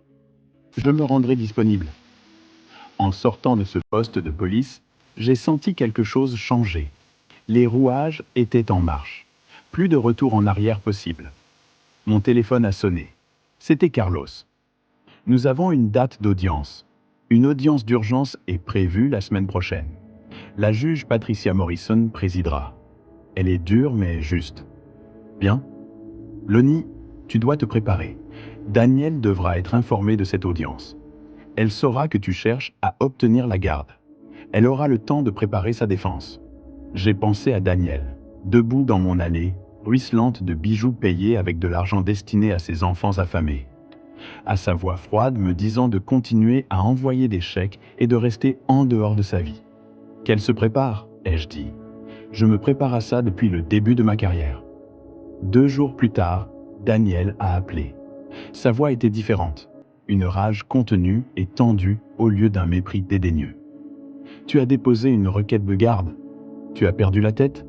Je me rendrai disponible. En sortant de ce poste de police, j'ai senti quelque chose changer. Les rouages étaient en marche. Plus de retour en arrière possible. Mon téléphone a sonné. C'était Carlos. Nous avons une date d'audience. Une audience d'urgence est prévue la semaine prochaine. La juge Patricia Morrison présidera. Elle est dure mais juste. Bien. Lonnie, tu dois te préparer. Danielle devra être informée de cette audience. Elle saura que tu cherches à obtenir la garde. Elle aura le temps de préparer sa défense. J'ai pensé à Danielle, debout dans mon allée, ruisselante de bijoux payés avec de l'argent destiné à ses enfants affamés. À sa voix froide me disant de continuer à envoyer des chèques et de rester en dehors de sa vie. Qu'elle se prépare, ai-je dit. Je me prépare à ça depuis le début de ma carrière. 2 jours plus tard, Daniel a appelé. Sa voix était différente, une rage contenue et tendue au lieu d'un mépris dédaigneux. Tu as déposé une requête de garde. Tu as perdu la tête?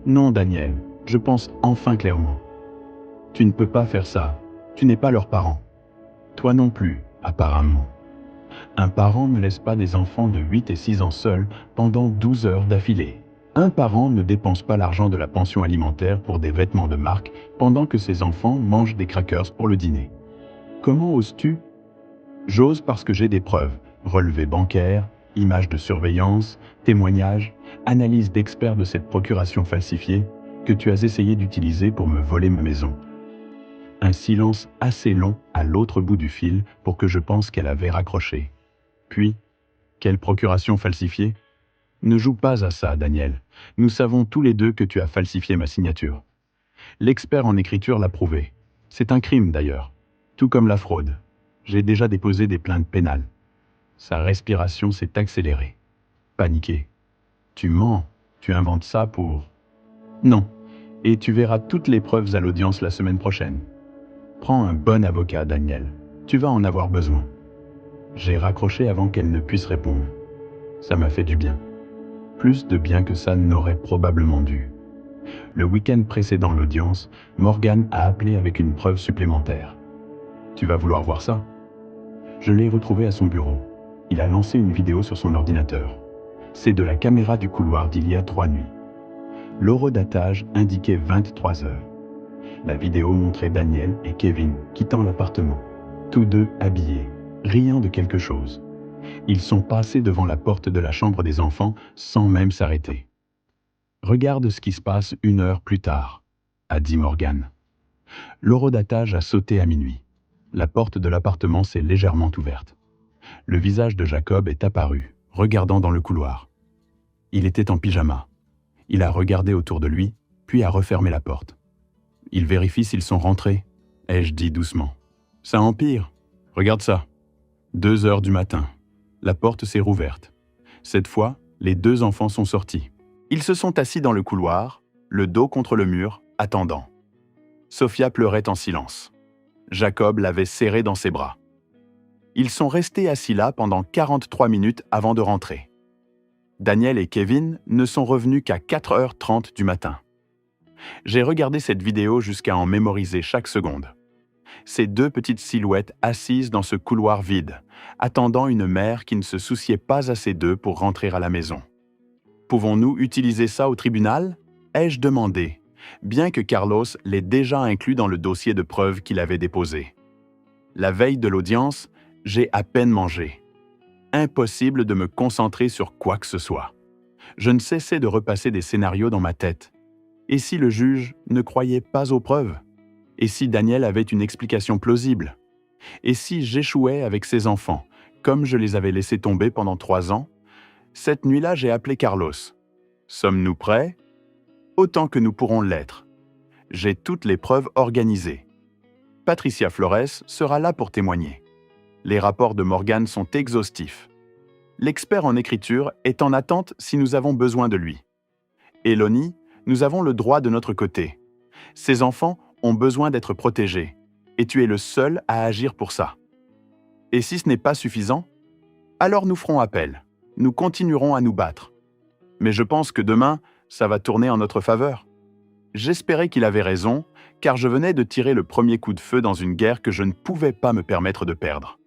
Non, Daniel, je pense enfin clairement. Tu ne peux pas faire ça. Tu n'es pas leur parent. Toi non plus, apparemment. Un parent ne laisse pas des enfants de 8 et 6 ans seuls pendant 12 heures d'affilée. Un parent ne dépense pas l'argent de la pension alimentaire pour des vêtements de marque pendant que ses enfants mangent des crackers pour le dîner. Comment oses-tu? J'ose parce que j'ai des preuves. Relevés bancaires, images de surveillance, témoignages, analyses d'experts de cette procuration falsifiée que tu as essayé d'utiliser pour me voler ma maison. Un silence assez long à l'autre bout du fil pour que je pense qu'elle avait raccroché. Puis, quelle procuration falsifiée? Ne joue pas à ça, Daniel. Nous savons tous les deux que tu as falsifié ma signature. L'expert en écriture l'a prouvé. C'est un crime d'ailleurs, tout comme la fraude. J'ai déjà déposé des plaintes pénales. Sa respiration s'est accélérée. Paniqué. Tu mens, tu inventes ça pour... Non, et tu verras toutes les preuves à l'audience la semaine prochaine. Prends un bon avocat, Daniel. Tu vas en avoir besoin. J'ai raccroché avant qu'elle ne puisse répondre. Ça m'a fait du bien. Plus de bien que ça n'aurait probablement dû. Le week-end précédant l'audience, Morgan a appelé avec une preuve supplémentaire. Tu vas vouloir voir ça? Je l'ai retrouvé à son bureau. Il a lancé une vidéo sur son ordinateur. C'est de la caméra du couloir d'il y a 3 nuits. L'horodatage indiquait 23 heures. La vidéo montrait Daniel et Kevin quittant l'appartement, tous deux habillés, riant de quelque chose. Ils sont passés devant la porte de la chambre des enfants sans même s'arrêter. Regarde ce qui se passe 1 heure plus tard, a dit Morgan. L'horodatage a sauté à minuit. La porte de l'appartement s'est légèrement ouverte. Le visage de Jacob est apparu, regardant dans le couloir. Il était en pyjama. Il a regardé autour de lui, puis a refermé la porte. Il vérifie s'ils sont rentrés, ai-je dit doucement. Ça empire. Regarde ça. 2 heures du matin. La porte s'est rouverte. Cette fois, les 2 enfants sont sortis. Ils se sont assis dans le couloir, le dos contre le mur, attendant. Sophia pleurait en silence. Jacob l'avait serrée dans ses bras. Ils sont restés assis là pendant 43 minutes avant de rentrer. Daniel et Kevin ne sont revenus qu'à 4h30 du matin. J'ai regardé cette vidéo jusqu'à en mémoriser chaque seconde. Ces 2 petites silhouettes assises dans ce couloir vide, attendant une mère qui ne se souciait pas assez d'eux pour rentrer à la maison. Pouvons-nous utiliser ça au tribunal? Ai-je demandé, bien que Carlos l'ait déjà inclus dans le dossier de preuves qu'il avait déposé. La veille de l'audience, j'ai à peine mangé. Impossible de me concentrer sur quoi que ce soit. Je ne cessais de repasser des scénarios dans ma tête. Et si le juge ne croyait pas aux preuves? Et si Daniel avait une explication plausible? Et si j'échouais avec ses enfants, comme je les avais laissés tomber pendant 3 ans? Cette nuit-là, j'ai appelé Carlos. Sommes-nous prêts? Autant que nous pourrons l'être. J'ai toutes les preuves organisées. Patricia Flores sera là pour témoigner. Les rapports de Morgan sont exhaustifs. L'expert en écriture est en attente si nous avons besoin de lui. Eloni, nous avons le droit de notre côté. Ces enfants ont besoin d'être protégés, et tu es le seul à agir pour ça. Et si ce n'est pas suffisant, alors nous ferons appel. Nous continuerons à nous battre. Mais je pense que demain, ça va tourner en notre faveur. J'espérais qu'il avait raison, car je venais de tirer le premier coup de feu dans une guerre que je ne pouvais pas me permettre de perdre.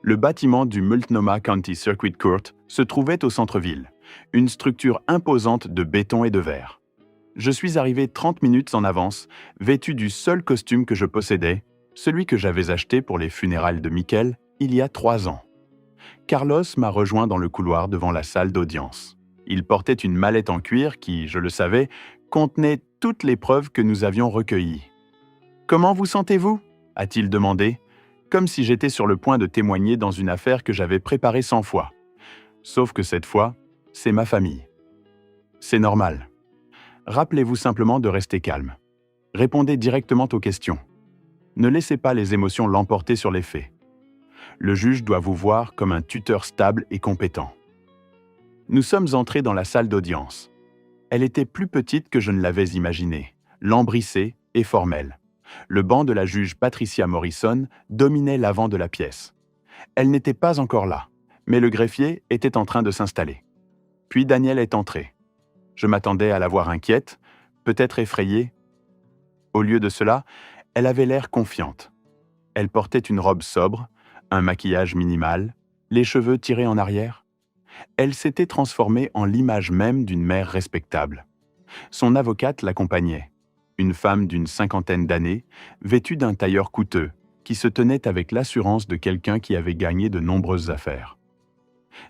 Le bâtiment du Multnomah County Circuit Court se trouvait au centre-ville, une structure imposante de béton et de verre. Je suis arrivé 30 minutes en avance, vêtu du seul costume que je possédais, celui que j'avais acheté pour les funérailles de Michael il y a 3 ans. Carlos m'a rejoint dans le couloir devant la salle d'audience. Il portait une mallette en cuir qui, je le savais, contenait toutes les preuves que nous avions recueillies. « Comment vous sentez-vous » a-t-il demandé, comme si j'étais sur le point de témoigner dans une affaire que j'avais préparée 100 fois. Sauf que cette fois, c'est ma famille. C'est normal. Rappelez-vous simplement de rester calme. Répondez directement aux questions. Ne laissez pas les émotions l'emporter sur les faits. Le juge doit vous voir comme un tuteur stable et compétent. Nous sommes entrés dans la salle d'audience. Elle était plus petite que je ne l'avais imaginé, lambrissée et formelle. Le banc de la juge Patricia Morrison dominait l'avant de la pièce. Elle n'était pas encore là, mais le greffier était en train de s'installer. Puis Daniel est entré. Je m'attendais à la voir inquiète, peut-être effrayée. Au lieu de cela, elle avait l'air confiante. Elle portait une robe sobre, un maquillage minimal, les cheveux tirés en arrière. Elle s'était transformée en l'image même d'une mère respectable. Son avocate l'accompagnait, une femme d'une cinquantaine d'années, vêtue d'un tailleur coûteux, qui se tenait avec l'assurance de quelqu'un qui avait gagné de nombreuses affaires.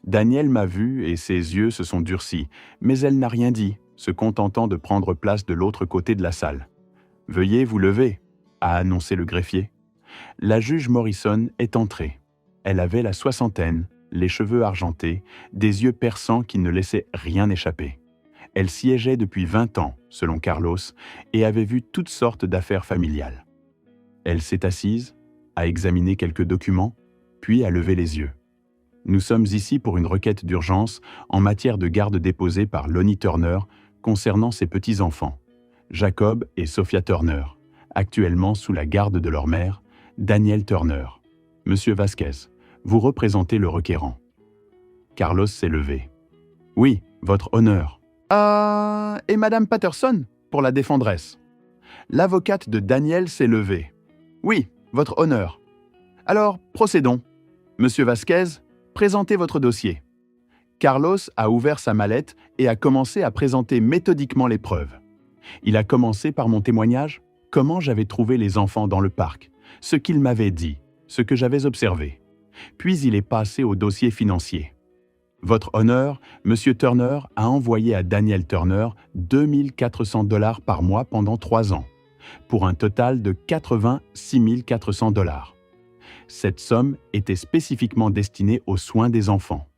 Danielle m'a vu et ses yeux se sont durcis, mais elle n'a rien dit, se contentant de prendre place de l'autre côté de la salle. « Veuillez vous lever », a annoncé le greffier. La juge Morrison est entrée. Elle avait la soixantaine, les cheveux argentés, des yeux perçants qui ne laissaient rien échapper. Elle siégeait depuis 20 ans, selon Carlos, et avait vu toutes sortes d'affaires familiales. Elle s'est assise, a examiné quelques documents, puis a levé les yeux. Nous sommes ici pour une requête d'urgence en matière de garde déposée par Lonnie Turner concernant ses petits-enfants, Jacob et Sophia Turner, actuellement sous la garde de leur mère, Danielle Turner. Monsieur Vasquez, vous représentez le requérant. Carlos s'est levé. Oui, votre honneur. Et Madame Patterson, pour la défendresse. L'avocate de Danielle s'est levée. Oui, votre honneur. Alors, procédons. Monsieur Vasquez, présentez votre dossier. Carlos a ouvert sa mallette et a commencé à présenter méthodiquement les preuves. Il a commencé par mon témoignage, comment j'avais trouvé les enfants dans le parc, ce qu'il m'avait dit, ce que j'avais observé. Puis il est passé au dossier financier. Votre honneur, Monsieur Turner a envoyé à Danielle Turner 2 400 $ par mois pendant 3 ans, pour un total de 86 400 $. Cette somme était spécifiquement destinée aux soins des enfants.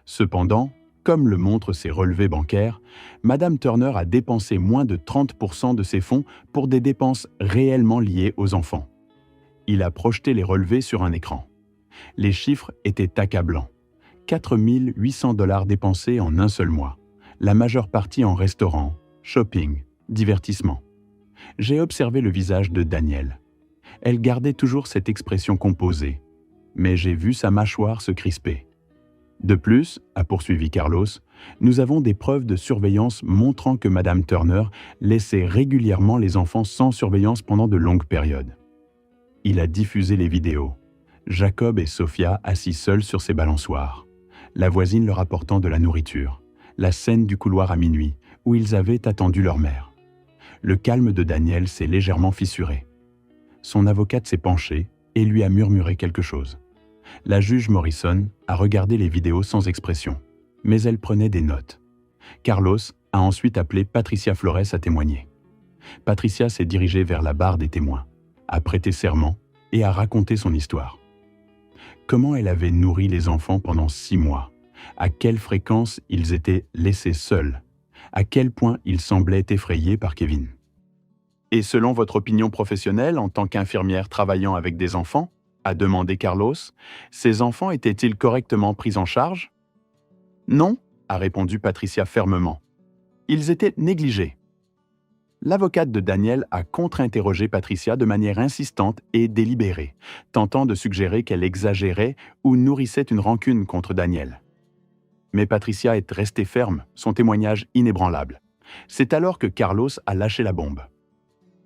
Cependant, comme le montrent ses relevés bancaires, Madame Turner a dépensé moins de 30% de ses fonds pour des dépenses réellement liées aux enfants. Il a projeté les relevés sur un écran. Les chiffres étaient accablants. 4 800 $ dépensés en un seul mois, la majeure partie en restaurant, shopping, divertissement. J'ai observé le visage de Danielle. Elle gardait toujours cette expression composée, mais j'ai vu sa mâchoire se crisper. De plus, a poursuivi Carlos, nous avons des preuves de surveillance montrant que Madame Turner laissait régulièrement les enfants sans surveillance pendant de longues périodes. Il a diffusé les vidéos. Jacob et Sophia assis seuls sur ces balançoires, la voisine leur apportant de la nourriture, la scène du couloir à minuit, où ils avaient attendu leur mère. Le calme de Danielle s'est légèrement fissuré. Son avocate s'est penchée et lui a murmuré quelque chose. La juge Morrison a regardé les vidéos sans expression, mais elle prenait des notes. Carlos a ensuite appelé Patricia Flores à témoigner. Patricia s'est dirigée vers la barre des témoins, a prêté serment et a raconté son histoire. Comment elle avait nourri les enfants pendant 6 mois, à quelle fréquence ils étaient laissés seuls, à quel point ils semblaient effrayés par Kevin. Et selon votre opinion professionnelle en tant qu'infirmière travaillant avec des enfants, a demandé Carlos, ces enfants étaient-ils correctement pris en charge? Non, a répondu Patricia fermement. Ils étaient négligés. L'avocate de Danielle a contre-interrogé Patricia de manière insistante et délibérée, tentant de suggérer qu'elle exagérait ou nourrissait une rancune contre Danielle. Mais Patricia est restée ferme, son témoignage inébranlable. C'est alors que Carlos a lâché la bombe.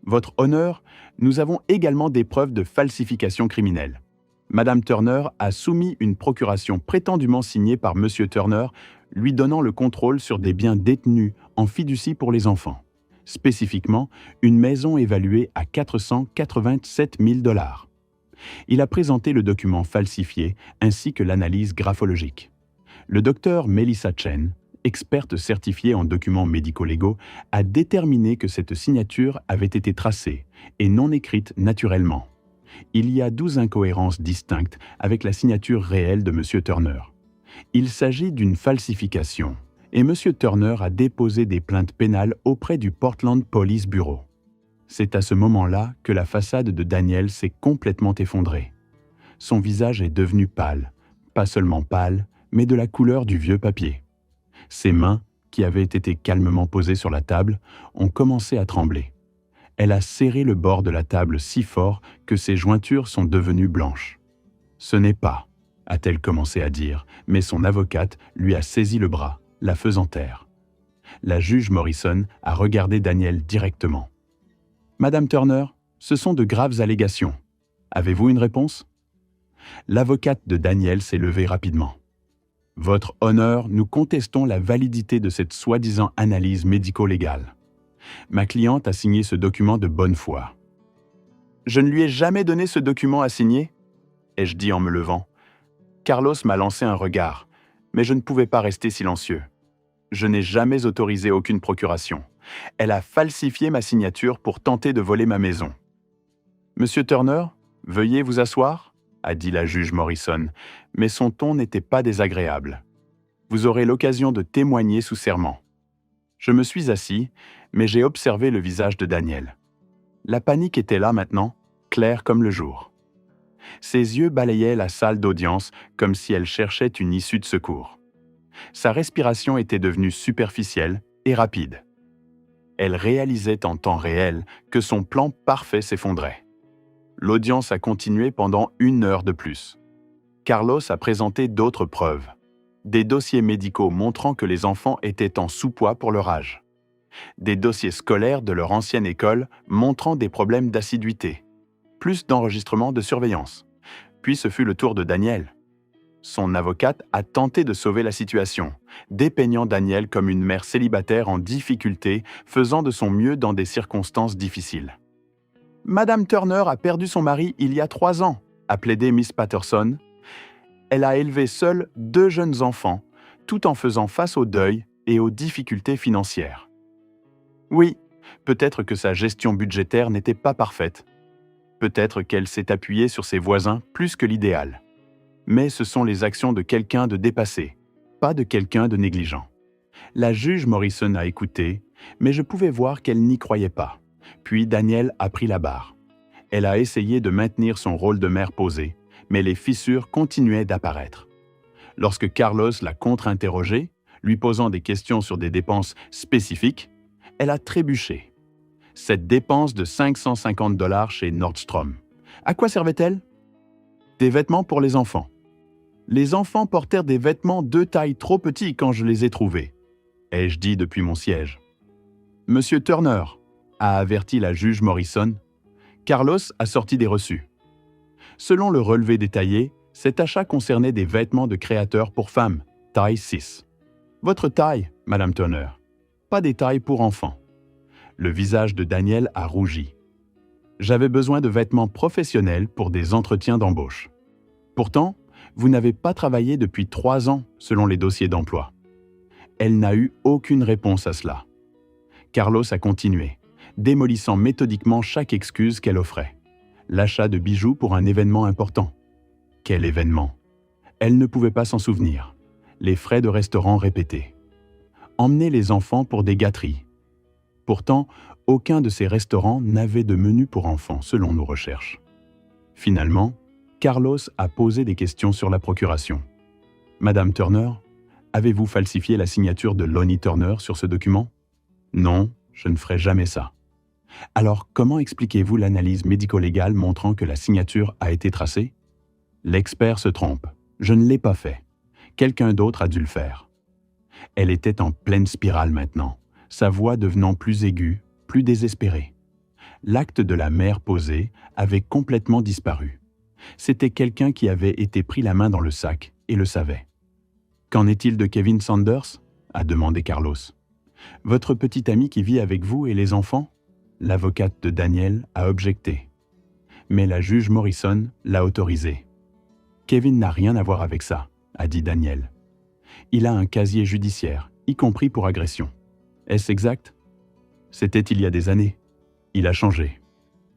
Votre honneur, nous avons également des preuves de falsification criminelle. Madame Turner a soumis une procuration prétendument signée par Monsieur Turner, lui donnant le contrôle sur des biens détenus en fiducie pour les enfants. Spécifiquement, une maison évaluée à 487 000 $. Il a présenté le document falsifié ainsi que l'analyse graphologique. Le docteur Melissa Chen, experte certifiée en documents médico-légaux, a déterminé que cette signature avait été tracée et non écrite naturellement. Il y a 12 incohérences distinctes avec la signature réelle de M. Turner. Il s'agit d'une falsification et M. Turner a déposé des plaintes pénales auprès du Portland Police Bureau. C'est à ce moment-là que la façade de Danielle s'est complètement effondrée. Son visage est devenu pâle, pas seulement pâle, mais de la couleur du vieux papier. Ses mains, qui avaient été calmement posées sur la table, ont commencé à trembler. Elle a serré le bord de la table si fort que ses jointures sont devenues blanches. « Ce n'est pas », a-t-elle commencé à dire, mais son avocate lui a saisi le bras, la faisant taire. La juge Morrison a regardé Danielle directement. « Madame Turner, ce sont de graves allégations. Avez-vous une réponse ?» L'avocate de Danielle s'est levée rapidement. « Votre honneur, nous contestons la validité de cette soi-disant analyse médico-légale. Ma cliente a signé ce document de bonne foi. Je ne lui ai jamais donné ce document à signer, ai-je dit en me levant. Carlos m'a lancé un regard, mais je ne pouvais pas rester silencieux. Je n'ai jamais autorisé aucune procuration. Elle a falsifié ma signature pour tenter de voler ma maison. Monsieur Turner, veuillez vous asseoir, a dit la juge Morrison, mais son ton n'était pas désagréable. Vous aurez l'occasion de témoigner sous serment. Je me suis assis, mais j'ai observé le visage de Daniel. La panique était là maintenant, claire comme le jour. Ses yeux balayaient la salle d'audience comme si elle cherchait une issue de secours. Sa respiration était devenue superficielle et rapide. Elle réalisait en temps réel que son plan parfait s'effondrait. L'audience a continué pendant 1 heure de plus. Carlos a présenté d'autres preuves. Des dossiers médicaux montrant que les enfants étaient en sous-poids pour leur âge. Des dossiers scolaires de leur ancienne école montrant des problèmes d'assiduité. Plus d'enregistrements de surveillance. Puis ce fut le tour de Daniel. Son avocate a tenté de sauver la situation, dépeignant Daniel comme une mère célibataire en difficulté, faisant de son mieux dans des circonstances difficiles. « Madame Turner a perdu son mari il y a 3 ans », a plaidé Miss Patterson. Elle a élevé seule 2 jeunes enfants, tout en faisant face au deuil et aux difficultés financières. Oui, peut-être que sa gestion budgétaire n'était pas parfaite. Peut-être qu'elle s'est appuyée sur ses voisins plus que l'idéal. Mais ce sont les actions de quelqu'un de dépassé, pas de quelqu'un de négligent. La juge Morrison a écouté, mais je pouvais voir qu'elle n'y croyait pas. Puis Daniel a pris la barre. Elle a essayé de maintenir son rôle de mère posé, mais les fissures continuaient d'apparaître. Lorsque Carlos l'a contre-interrogée, lui posant des questions sur des dépenses spécifiques, elle a trébuché. Cette dépense de 550 $ chez Nordstrom. À quoi servait-elle? Des vêtements pour les enfants. Les enfants portèrent des vêtements 2 tailles trop petits quand je les ai trouvés, ai-je dit depuis mon siège. Monsieur Turner, a averti la juge Morrison, Carlos a sorti des reçus. Selon le relevé détaillé, cet achat concernait des vêtements de créateurs pour femmes, taille 6. Votre taille, Madame Turner, pas des tailles pour enfants. Le visage de Daniel a rougi. J'avais besoin de vêtements professionnels pour des entretiens d'embauche. Pourtant, vous n'avez pas travaillé depuis 3 ans selon les dossiers d'emploi. Elle n'a eu aucune réponse à cela. Carlos a continué, démolissant méthodiquement chaque excuse qu'elle offrait. L'achat de bijoux pour un événement important. Quel événement? Elle ne pouvait pas s'en souvenir. Les frais de restaurant répétés. Emmener les enfants pour des gâteries. Pourtant, aucun de ces restaurants n'avait de menu pour enfants, selon nos recherches. Finalement, Carlos a posé des questions sur la procuration. Madame Turner, avez-vous falsifié la signature de Lonnie Turner sur ce document? Non, je ne ferai jamais ça. Alors, comment expliquez-vous l'analyse médico-légale montrant que la signature a été tracée? L'expert se trompe. Je ne l'ai pas fait. Quelqu'un d'autre a dû le faire. Elle était en pleine spirale maintenant, sa voix devenant plus aiguë, plus désespérée. L'acte de la mère posée avait complètement disparu. C'était quelqu'un qui avait été pris la main dans le sac et le savait. « Qu'en est-il de Kevin Sanders ?» a demandé Carlos. « Votre petit ami qui vit avec vous et les enfants ?» L'avocate de Daniel a objecté. Mais la juge Morrison l'a autorisé. « Kevin n'a rien à voir avec ça », a dit Daniel. « Il a un casier judiciaire, y compris pour agression. Est-ce exact? C'était il y a des années. Il a changé.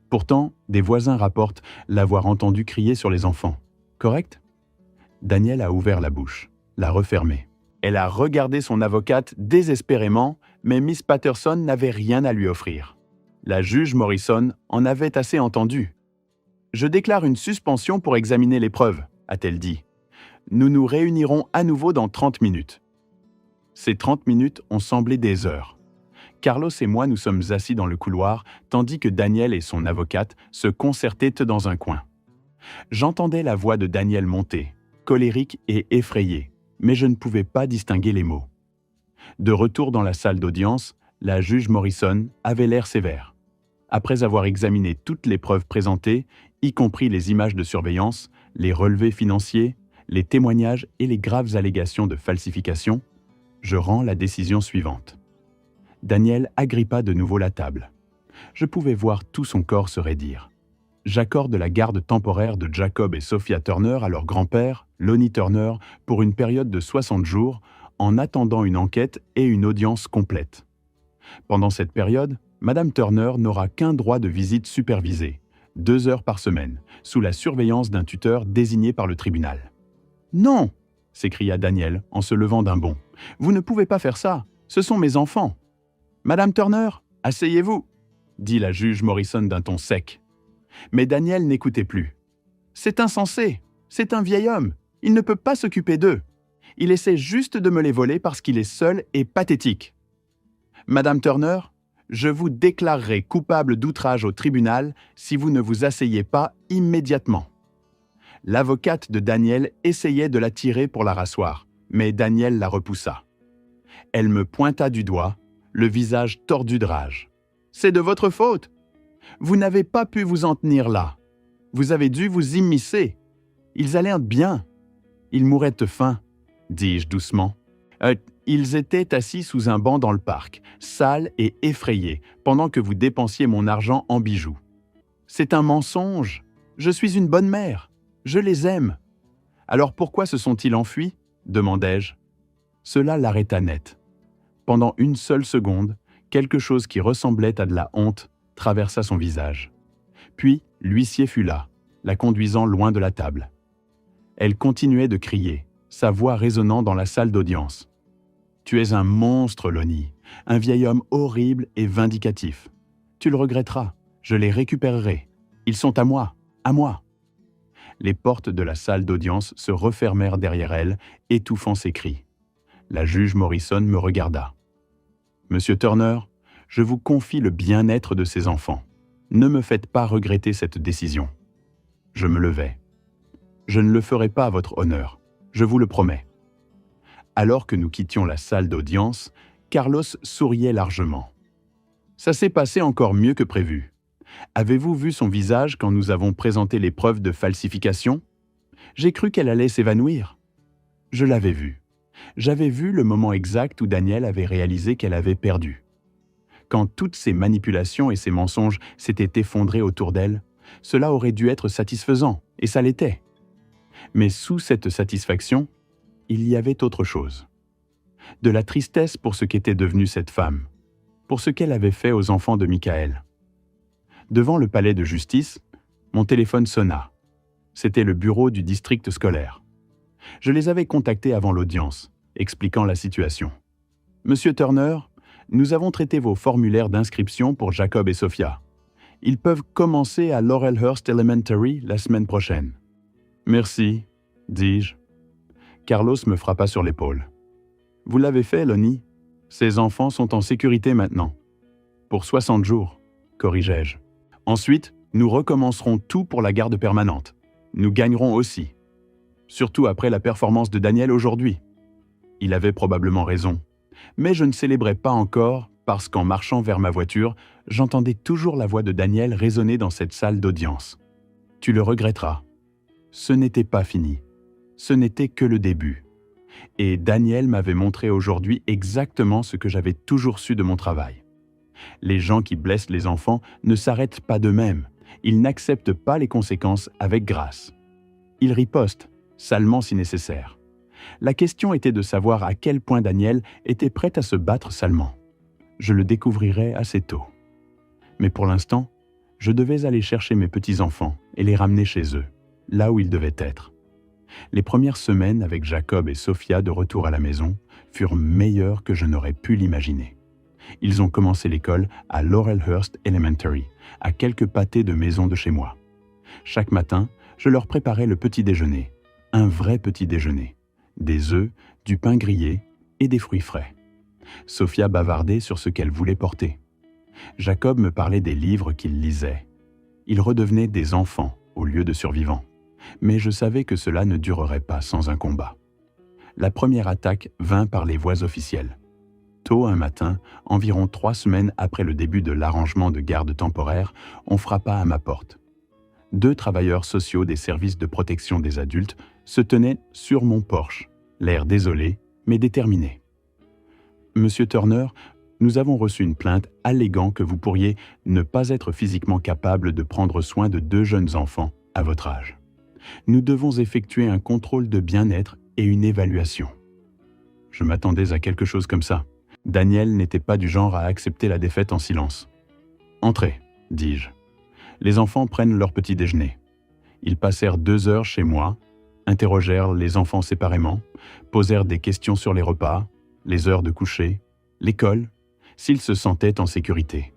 Pourtant, des voisins rapportent l'avoir entendu crier sur les enfants. Correct? » Daniel a ouvert la bouche, l'a refermée. Elle a regardé son avocate désespérément, mais Miss Patterson n'avait rien à lui offrir. La juge Morrison en avait assez entendu. « Je déclare une suspension pour examiner les preuves », a-t-elle dit. « Nous nous réunirons à nouveau dans 30 minutes. » Ces 30 minutes ont semblé des heures. Carlos et moi nous sommes assis dans le couloir, tandis que Daniel et son avocate se concertaient dans un coin. J'entendais la voix de Daniel monter, colérique et effrayée, mais je ne pouvais pas distinguer les mots. De retour dans la salle d'audience, la juge Morrison avait l'air sévère. Après avoir examiné toutes les preuves présentées, y compris les images de surveillance, les relevés financiers, les témoignages et les graves allégations de falsification, je rends la décision suivante. Daniel agrippa de nouveau la table. Je pouvais voir tout son corps se raidir. J'accorde la garde temporaire de Jacob et Sophia Turner à leur grand-père, Lonnie Turner, pour une période de 60 jours, en attendant une enquête et une audience complète. Pendant cette période, Madame Turner n'aura qu'un droit de visite supervisée, 2 heures par semaine, sous la surveillance d'un tuteur désigné par le tribunal. « Non !» s'écria Daniel en se levant d'un bond. « Vous ne pouvez pas faire ça, ce sont mes enfants. »« Madame Turner, asseyez-vous !» dit la juge Morrison d'un ton sec. Mais Daniel n'écoutait plus. « C'est insensé, c'est un vieil homme, il ne peut pas s'occuper d'eux. Il essaie juste de me les voler parce qu'il est seul et pathétique. Madame Turner, je vous déclarerai coupable d'outrage au tribunal si vous ne vous asseyez pas immédiatement. » L'avocate de Daniel essayait de la tirer pour la rasseoir, mais Daniel la repoussa. Elle me pointa du doigt, le visage tordu de rage. « C'est de votre faute. Vous n'avez pas pu vous en tenir là. Vous avez dû vous immiscer. Ils allaient bien. Ils mouraient de faim, dis-je doucement. Ils étaient assis sous un banc dans le parc, sales et effrayés, pendant que vous dépensiez mon argent en bijoux. C'est un mensonge. Je suis une bonne mère. Je les aime. Alors pourquoi se sont-ils enfuis ? Demandai-je. Cela l'arrêta net. Pendant une seule seconde, quelque chose qui ressemblait à de la honte traversa son visage. Puis l'huissier fut là, la conduisant loin de la table. Elle continuait de crier, sa voix résonnant dans la salle d'audience. « Tu es un monstre, Lonnie, un vieil homme horrible et vindicatif. Tu le regretteras, je les récupérerai. Ils sont à moi, à moi. » Les portes de la salle d'audience se refermèrent derrière elle, étouffant ses cris. La juge Morrison me regarda. « Monsieur Turner, je vous confie le bien-être de ces enfants. Ne me faites pas regretter cette décision. » Je me levai. « Je ne le ferai pas à votre honneur, je vous le promets. » Alors que nous quittions la salle d'audience, Carlos souriait largement. « Ça s'est passé encore mieux que prévu. Avez-vous vu son visage quand nous avons présenté les preuves de falsification ? J'ai cru qu'elle allait s'évanouir. Je l'avais vue. J'avais vu le moment exact où Daniel avait réalisé qu'elle avait perdu. Quand toutes ces manipulations et ces mensonges s'étaient effondrés autour d'elle, cela aurait dû être satisfaisant, et ça l'était. Mais sous cette satisfaction, il y avait autre chose. De la tristesse pour ce qu'était devenue cette femme, pour ce qu'elle avait fait aux enfants de Michael. Devant le palais de justice, mon téléphone sonna. C'était le bureau du district scolaire. Je les avais contactés avant l'audience, expliquant la situation. « Monsieur Turner, nous avons traité vos formulaires d'inscription pour Jacob et Sophia. Ils peuvent commencer à Laurelhurst Elementary la semaine prochaine. »« Merci, » dis-je. Carlos me frappa sur l'épaule. « Vous l'avez fait, Lonnie. Ces enfants sont en sécurité maintenant. »« Pour 60 jours, » corrigeai-je. « Ensuite, nous recommencerons tout pour la garde permanente. Nous gagnerons aussi. Surtout après la performance de Daniel aujourd'hui. » Il avait probablement raison. Mais je ne célébrais pas encore parce qu'en marchant vers ma voiture, j'entendais toujours la voix de Daniel résonner dans cette salle d'audience. « Tu le regretteras. Ce n'était pas fini. Ce n'était que le début. Et Daniel m'avait montré aujourd'hui exactement ce que j'avais toujours su de mon travail. Les gens qui blessent les enfants ne s'arrêtent pas d'eux-mêmes. Ils n'acceptent pas les conséquences avec grâce. Ils ripostent, salement si nécessaire. La question était de savoir à quel point Daniel était prêt à se battre salement. Je le découvrirais assez tôt. Mais pour l'instant, je devais aller chercher mes petits-enfants et les ramener chez eux, là où ils devaient être. Les premières semaines avec Jacob et Sophia de retour à la maison furent meilleures que je n'aurais pu l'imaginer. Ils ont commencé l'école à Laurelhurst Elementary, à quelques pâtés de maison de chez moi. Chaque matin, je leur préparais le petit déjeuner, un vrai petit déjeuner. Des œufs, du pain grillé et des fruits frais. Sophia bavardait sur ce qu'elle voulait porter. Jacob me parlait des livres qu'il lisait. Ils redevenaient des enfants au lieu de survivants. Mais je savais que cela ne durerait pas sans un combat. La première attaque vint par les voies officielles. Tôt un matin, environ 3 semaines après le début de l'arrangement de garde temporaire, on frappa à ma porte. 2 travailleurs sociaux des services de protection des adultes se tenait sur mon porche, l'air désolé, mais déterminé. « Monsieur Turner, nous avons reçu une plainte alléguant que vous pourriez ne pas être physiquement capable de prendre soin de 2 jeunes enfants à votre âge. Nous devons effectuer un contrôle de bien-être et une évaluation. » Je m'attendais à quelque chose comme ça. Daniel n'était pas du genre à accepter la défaite en silence. « Entrez, dis-je. Les enfants prennent leur petit déjeuner. » Ils passèrent 2 heures chez moi, interrogèrent les enfants séparément, posèrent des questions sur les repas, les heures de coucher, l'école, s'ils se sentaient en sécurité.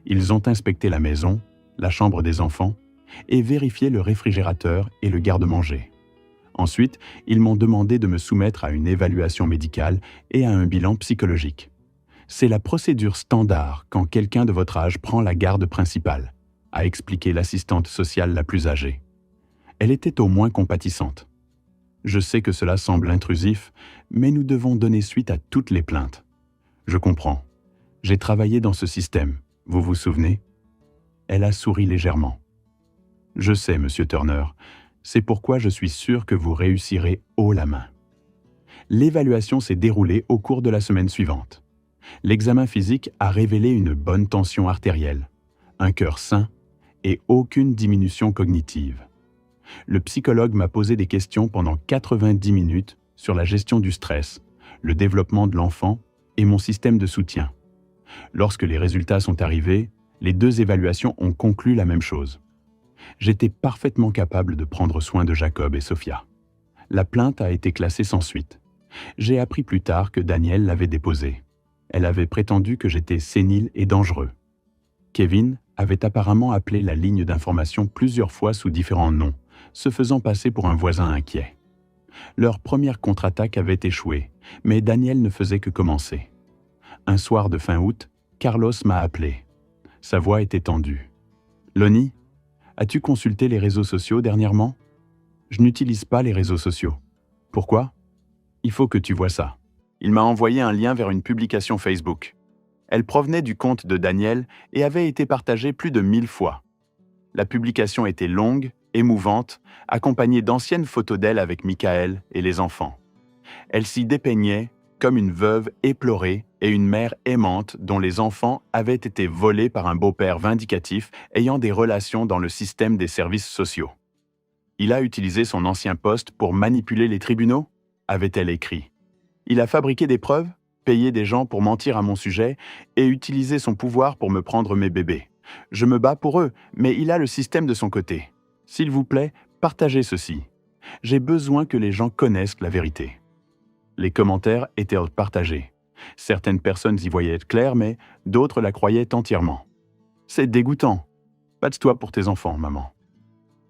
Ils ont inspecté la maison, la chambre des enfants, et vérifié le réfrigérateur et le garde-manger. Ensuite, ils m'ont demandé de me soumettre à une évaluation médicale et à un bilan psychologique. C'est la procédure standard quand quelqu'un de votre âge prend la garde principale, a expliqué l'assistante sociale la plus âgée. Elle était au moins compatissante. Je sais que cela semble intrusif, mais nous devons donner suite à toutes les plaintes. Je comprends. J'ai travaillé dans ce système, vous vous souvenez ? Elle a souri légèrement. Je sais, Monsieur Turner, c'est pourquoi je suis sûr que vous réussirez haut la main. L'évaluation s'est déroulée au cours de la semaine suivante. L'examen physique a révélé une bonne tension artérielle, un cœur sain et aucune diminution cognitive. Le psychologue m'a posé des questions pendant 90 minutes sur la gestion du stress, le développement de l'enfant et mon système de soutien. Lorsque les résultats sont arrivés, les 2 évaluations ont conclu la même chose. J'étais parfaitement capable de prendre soin de Jacob et Sophia. La plainte a été classée sans suite. J'ai appris plus tard que Daniel l'avait déposée. Elle avait prétendu que j'étais sénile et dangereux. Kevin avait apparemment appelé la ligne d'information plusieurs fois sous différents noms, se faisant passer pour un voisin inquiet. Leur première contre-attaque avait échoué, mais Daniel ne faisait que commencer. Un soir de fin août, Carlos m'a appelé. Sa voix était tendue. « Lonnie, as-tu consulté les réseaux sociaux dernièrement ? Je n'utilise pas les réseaux sociaux. Pourquoi ? Il faut que tu vois ça. » Il m'a envoyé un lien vers une publication Facebook. Elle provenait du compte de Daniel et avait été partagée plus de 1000 fois. La publication était longue, émouvante, accompagnée d'anciennes photos d'elle avec Michael et les enfants. Elle s'y dépeignait comme une veuve éplorée et une mère aimante dont les enfants avaient été volés par un beau-père vindicatif ayant des relations dans le système des services sociaux. « Il a utilisé son ancien poste pour manipuler les tribunaux ?» avait-elle écrit. « Il a fabriqué des preuves, payé des gens pour mentir à mon sujet et utilisé son pouvoir pour me prendre mes bébés. Je me bats pour eux, mais il a le système de son côté. S'il vous plaît, partagez ceci. J'ai besoin que les gens connaissent la vérité. » Les commentaires étaient partagés. Certaines personnes y voyaient clair, mais d'autres la croyaient entièrement. « C'est dégoûtant. Batte-toi pour tes enfants, maman. »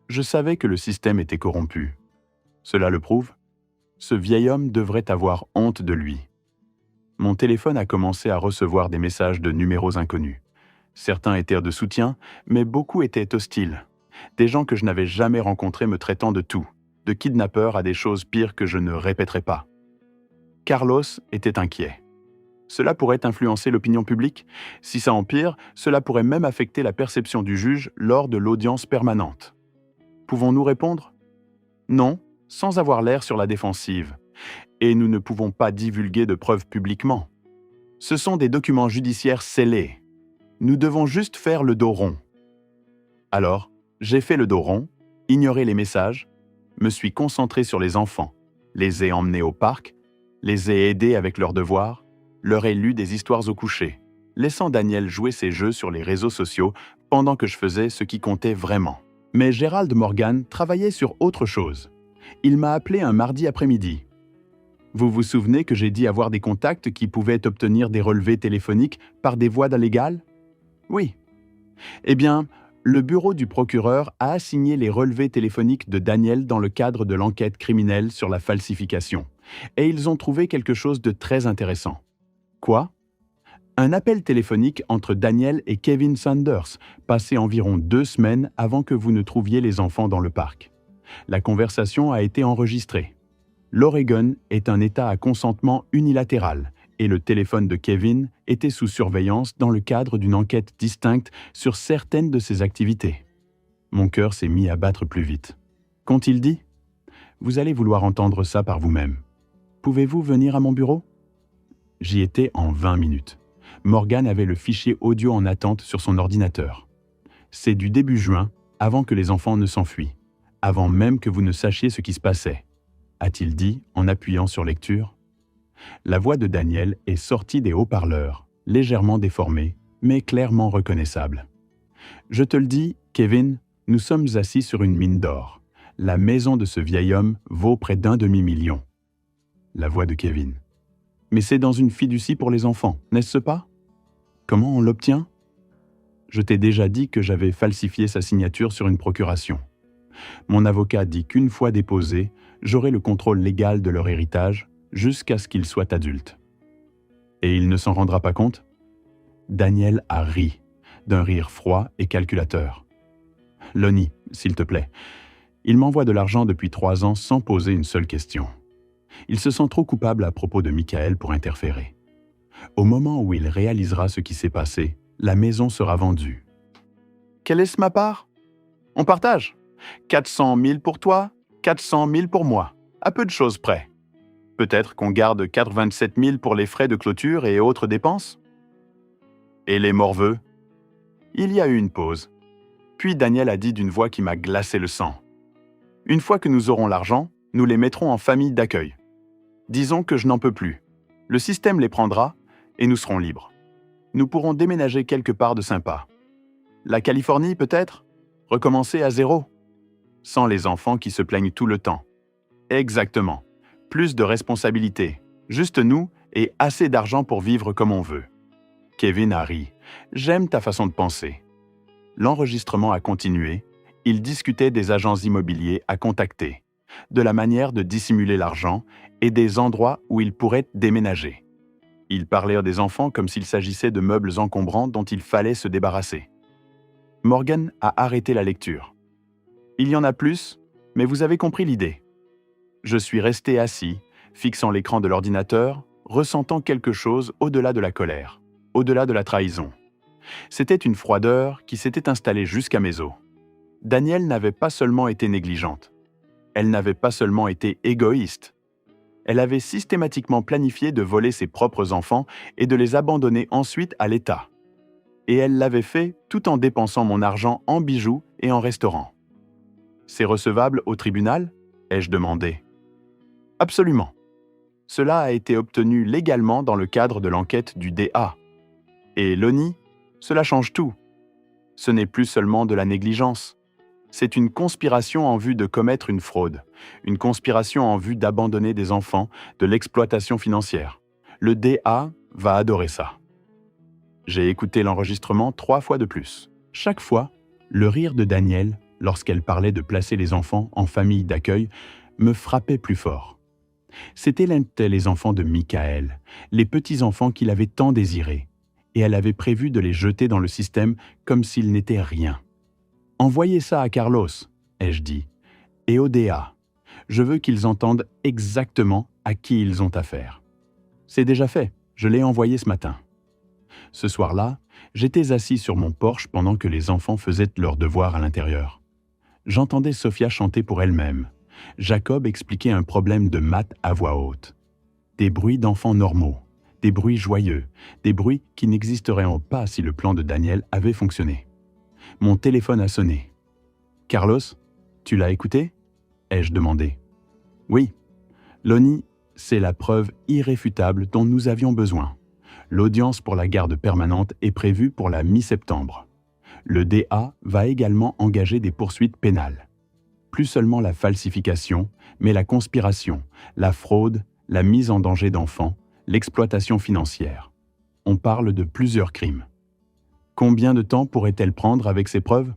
Je savais que le système était corrompu. Cela le prouve. Ce vieil homme devrait avoir honte de lui. Mon téléphone a commencé à recevoir des messages de numéros inconnus. Certains étaient de soutien, mais beaucoup étaient hostiles. Des gens que je n'avais jamais rencontrés me traitant de tout, de kidnappeurs à des choses pires que je ne répéterai pas. Carlos était inquiet. Cela pourrait influencer l'opinion publique. Si ça empire, cela pourrait même affecter la perception du juge lors de l'audience permanente. Pouvons-nous répondre ? Non, sans avoir l'air sur la défensive. Et nous ne pouvons pas divulguer de preuves publiquement. Ce sont des documents judiciaires scellés. Nous devons juste faire le dos rond. Alors, j'ai fait le dos rond, ignoré les messages, me suis concentré sur les enfants, les ai emmenés au parc, les ai aidés avec leurs devoirs, leur ai lu des histoires au coucher, laissant Daniel jouer ses jeux sur les réseaux sociaux pendant que je faisais ce qui comptait vraiment. Mais Gérald Morgan travaillait sur autre chose. Il m'a appelé un mardi après-midi. Vous vous souvenez que j'ai dit avoir des contacts qui pouvaient obtenir des relevés téléphoniques par des voies légales ? Oui. Eh bien, le bureau du procureur a assigné les relevés téléphoniques de Daniel dans le cadre de l'enquête criminelle sur la falsification. Et ils ont trouvé quelque chose de très intéressant. Quoi ? Un appel téléphonique entre Daniel et Kevin Sanders, passé environ 2 semaines avant que vous ne trouviez les enfants dans le parc. La conversation a été enregistrée. L'Oregon est un État à consentement unilatéral et le téléphone de Kevin était sous surveillance dans le cadre d'une enquête distincte sur certaines de ses activités. Mon cœur s'est mis à battre plus vite. Qu'ont-ils dit ? Vous allez vouloir entendre ça par vous-même. Pouvez-vous venir à mon bureau? J'y étais en 20 minutes. Morgan avait le fichier audio en attente sur son ordinateur. C'est du début juin, avant que les enfants ne s'enfuient, avant même que vous ne sachiez ce qui se passait, a-t-il dit en appuyant sur lecture. La voix de Daniel est sortie des haut-parleurs, légèrement déformée, mais clairement reconnaissable. Je te le dis, Kevin, nous sommes assis sur une mine d'or. La maison de ce vieil homme vaut près d'1 demi-million. La voix de Kevin. Mais c'est dans une fiducie pour les enfants, n'est-ce pas? Comment on l'obtient? Je t'ai déjà dit que j'avais falsifié sa signature sur une procuration. Mon avocat dit qu'une fois déposé, j'aurai le contrôle légal de leur héritage jusqu'à ce qu'ils soient adultes. Et il ne s'en rendra pas compte? Daniel a ri, d'un rire froid et calculateur. Lonnie, s'il te plaît, il m'envoie de l'argent depuis 3 ans sans poser une seule question. Il se sent trop coupable à propos de Michael pour interférer. Au moment où il réalisera ce qui s'est passé, la maison sera vendue. Quelle est ma part? On partage. 400 000 pour toi, 400 000 pour moi. À peu de choses près. Peut-être qu'on garde 87 000 pour les frais de clôture et autres dépenses? Et les morveux? Il y a eu une pause. Puis Daniel a dit d'une voix qui m'a glacé le sang. Une fois que nous aurons l'argent, nous les mettrons en famille d'accueil. Disons que je n'en peux plus. Le système les prendra et nous serons libres. Nous pourrons déménager quelque part de sympa. La Californie peut-être? Recommencer à zéro? Sans les enfants qui se plaignent tout le temps. Exactement. Plus de responsabilités. Juste nous et assez d'argent pour vivre comme on veut. Kevin a ri. J'aime ta façon de penser. L'enregistrement a continué. Il discutait des agents immobiliers à contacter, de la manière de dissimuler l'argent et des endroits où ils pourraient déménager. Ils parlaient des enfants comme s'il s'agissait de meubles encombrants dont il fallait se débarrasser. Morgan a arrêté la lecture. Il y en a plus, mais vous avez compris l'idée. Je suis resté assis, fixant l'écran de l'ordinateur, ressentant quelque chose au-delà de la colère, au-delà de la trahison. C'était une froideur qui s'était installée jusqu'à mes os. Daniel n'avait pas seulement été négligente. Elle n'avait pas seulement été égoïste. Elle avait systématiquement planifié de voler ses propres enfants et de les abandonner ensuite à l'État. Et elle l'avait fait tout en dépensant mon argent en bijoux et en restaurants. C'est recevable au tribunal? Ai-je demandé. Absolument. Cela a été obtenu légalement dans le cadre de l'enquête du DA. Et Lonnie, cela change tout. Ce n'est plus seulement de la négligence. C'est une conspiration en vue de commettre une fraude, une conspiration en vue d'abandonner des enfants, de l'exploitation financière. Le DA va adorer ça. J'ai écouté l'enregistrement 3 fois de plus. Chaque fois, le rire de Daniel, lorsqu'elle parlait de placer les enfants en famille d'accueil, me frappait plus fort. C'était les enfants de Michael, les petits-enfants qu'il avait tant désirés, et elle avait prévu de les jeter dans le système comme s'ils n'étaient rien. Envoyez ça à Carlos, ai-je dit, et au DA. Je veux qu'ils entendent exactement à qui ils ont affaire. C'est déjà fait, je l'ai envoyé ce matin. Ce soir-là, j'étais assis sur mon porche pendant que les enfants faisaient leurs devoirs à l'intérieur. J'entendais Sophia chanter pour elle-même. Jacob expliquait un problème de maths à voix haute. Des bruits d'enfants normaux, des bruits joyeux, des bruits qui n'existeraient pas si le plan de Daniel avait fonctionné. Mon téléphone a sonné. « Carlos, tu l'as écouté ?» ai-je demandé. « Oui. Lonnie, c'est la preuve irréfutable dont nous avions besoin. L'audience pour la garde permanente est prévue pour la mi-septembre. Le DA va également engager des poursuites pénales. Plus seulement la falsification, mais la conspiration, la fraude, la mise en danger d'enfants, l'exploitation financière. On parle de plusieurs crimes. Combien de temps pourrait-elle prendre avec ces preuves?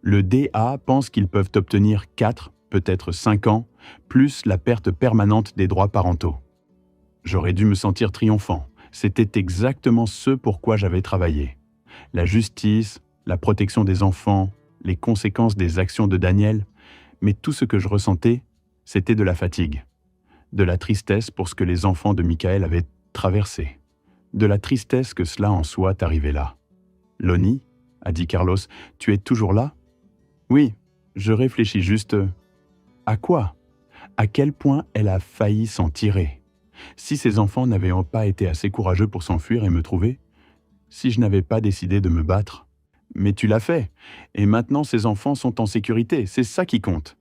Le DA pense qu'ils peuvent obtenir 4, peut-être 5 ans, plus la perte permanente des droits parentaux. J'aurais dû me sentir triomphant. C'était exactement ce pourquoi j'avais travaillé. La justice, la protection des enfants, les conséquences des actions de Daniel, mais tout ce que je ressentais, c'était de la fatigue, de la tristesse pour ce que les enfants de Michael avaient traversé, de la tristesse que cela en soit arrivé là. « Lonnie, a dit Carlos, tu es toujours là? » Oui, je réfléchis juste. À quoi? À quel point elle a failli s'en tirer. Si ces enfants n'avaient pas été assez courageux pour s'enfuir et me trouver, si je n'avais pas décidé de me battre. Mais tu l'as fait, et maintenant ces enfants sont en sécurité, c'est ça qui compte.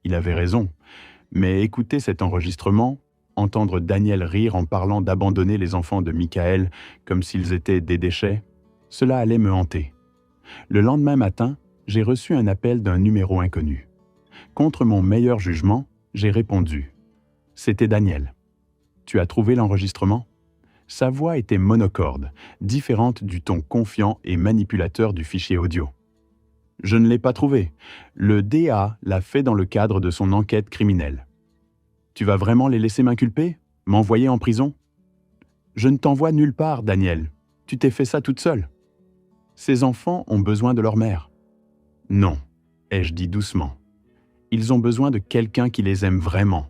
Il avait raison, mais écouter cet enregistrement, entendre Daniel rire en parlant d'abandonner les enfants de Michael comme s'ils étaient des déchets, cela allait me hanter. Le lendemain matin, j'ai reçu un appel d'un numéro inconnu. Contre mon meilleur jugement, j'ai répondu. C'était Daniel. Tu as trouvé l'enregistrement ? Sa voix était monocorde, différente du ton confiant et manipulateur du fichier audio. Je ne l'ai pas trouvé. Le DA l'a fait dans le cadre de son enquête criminelle. Tu vas vraiment les laisser m'inculper ? M'envoyer en prison ? Je ne t'envoie nulle part, Daniel. Tu t'es fait ça toute seule. Ces enfants ont besoin de leur mère. Non, ai-je dit doucement. Ils ont besoin de quelqu'un qui les aime vraiment.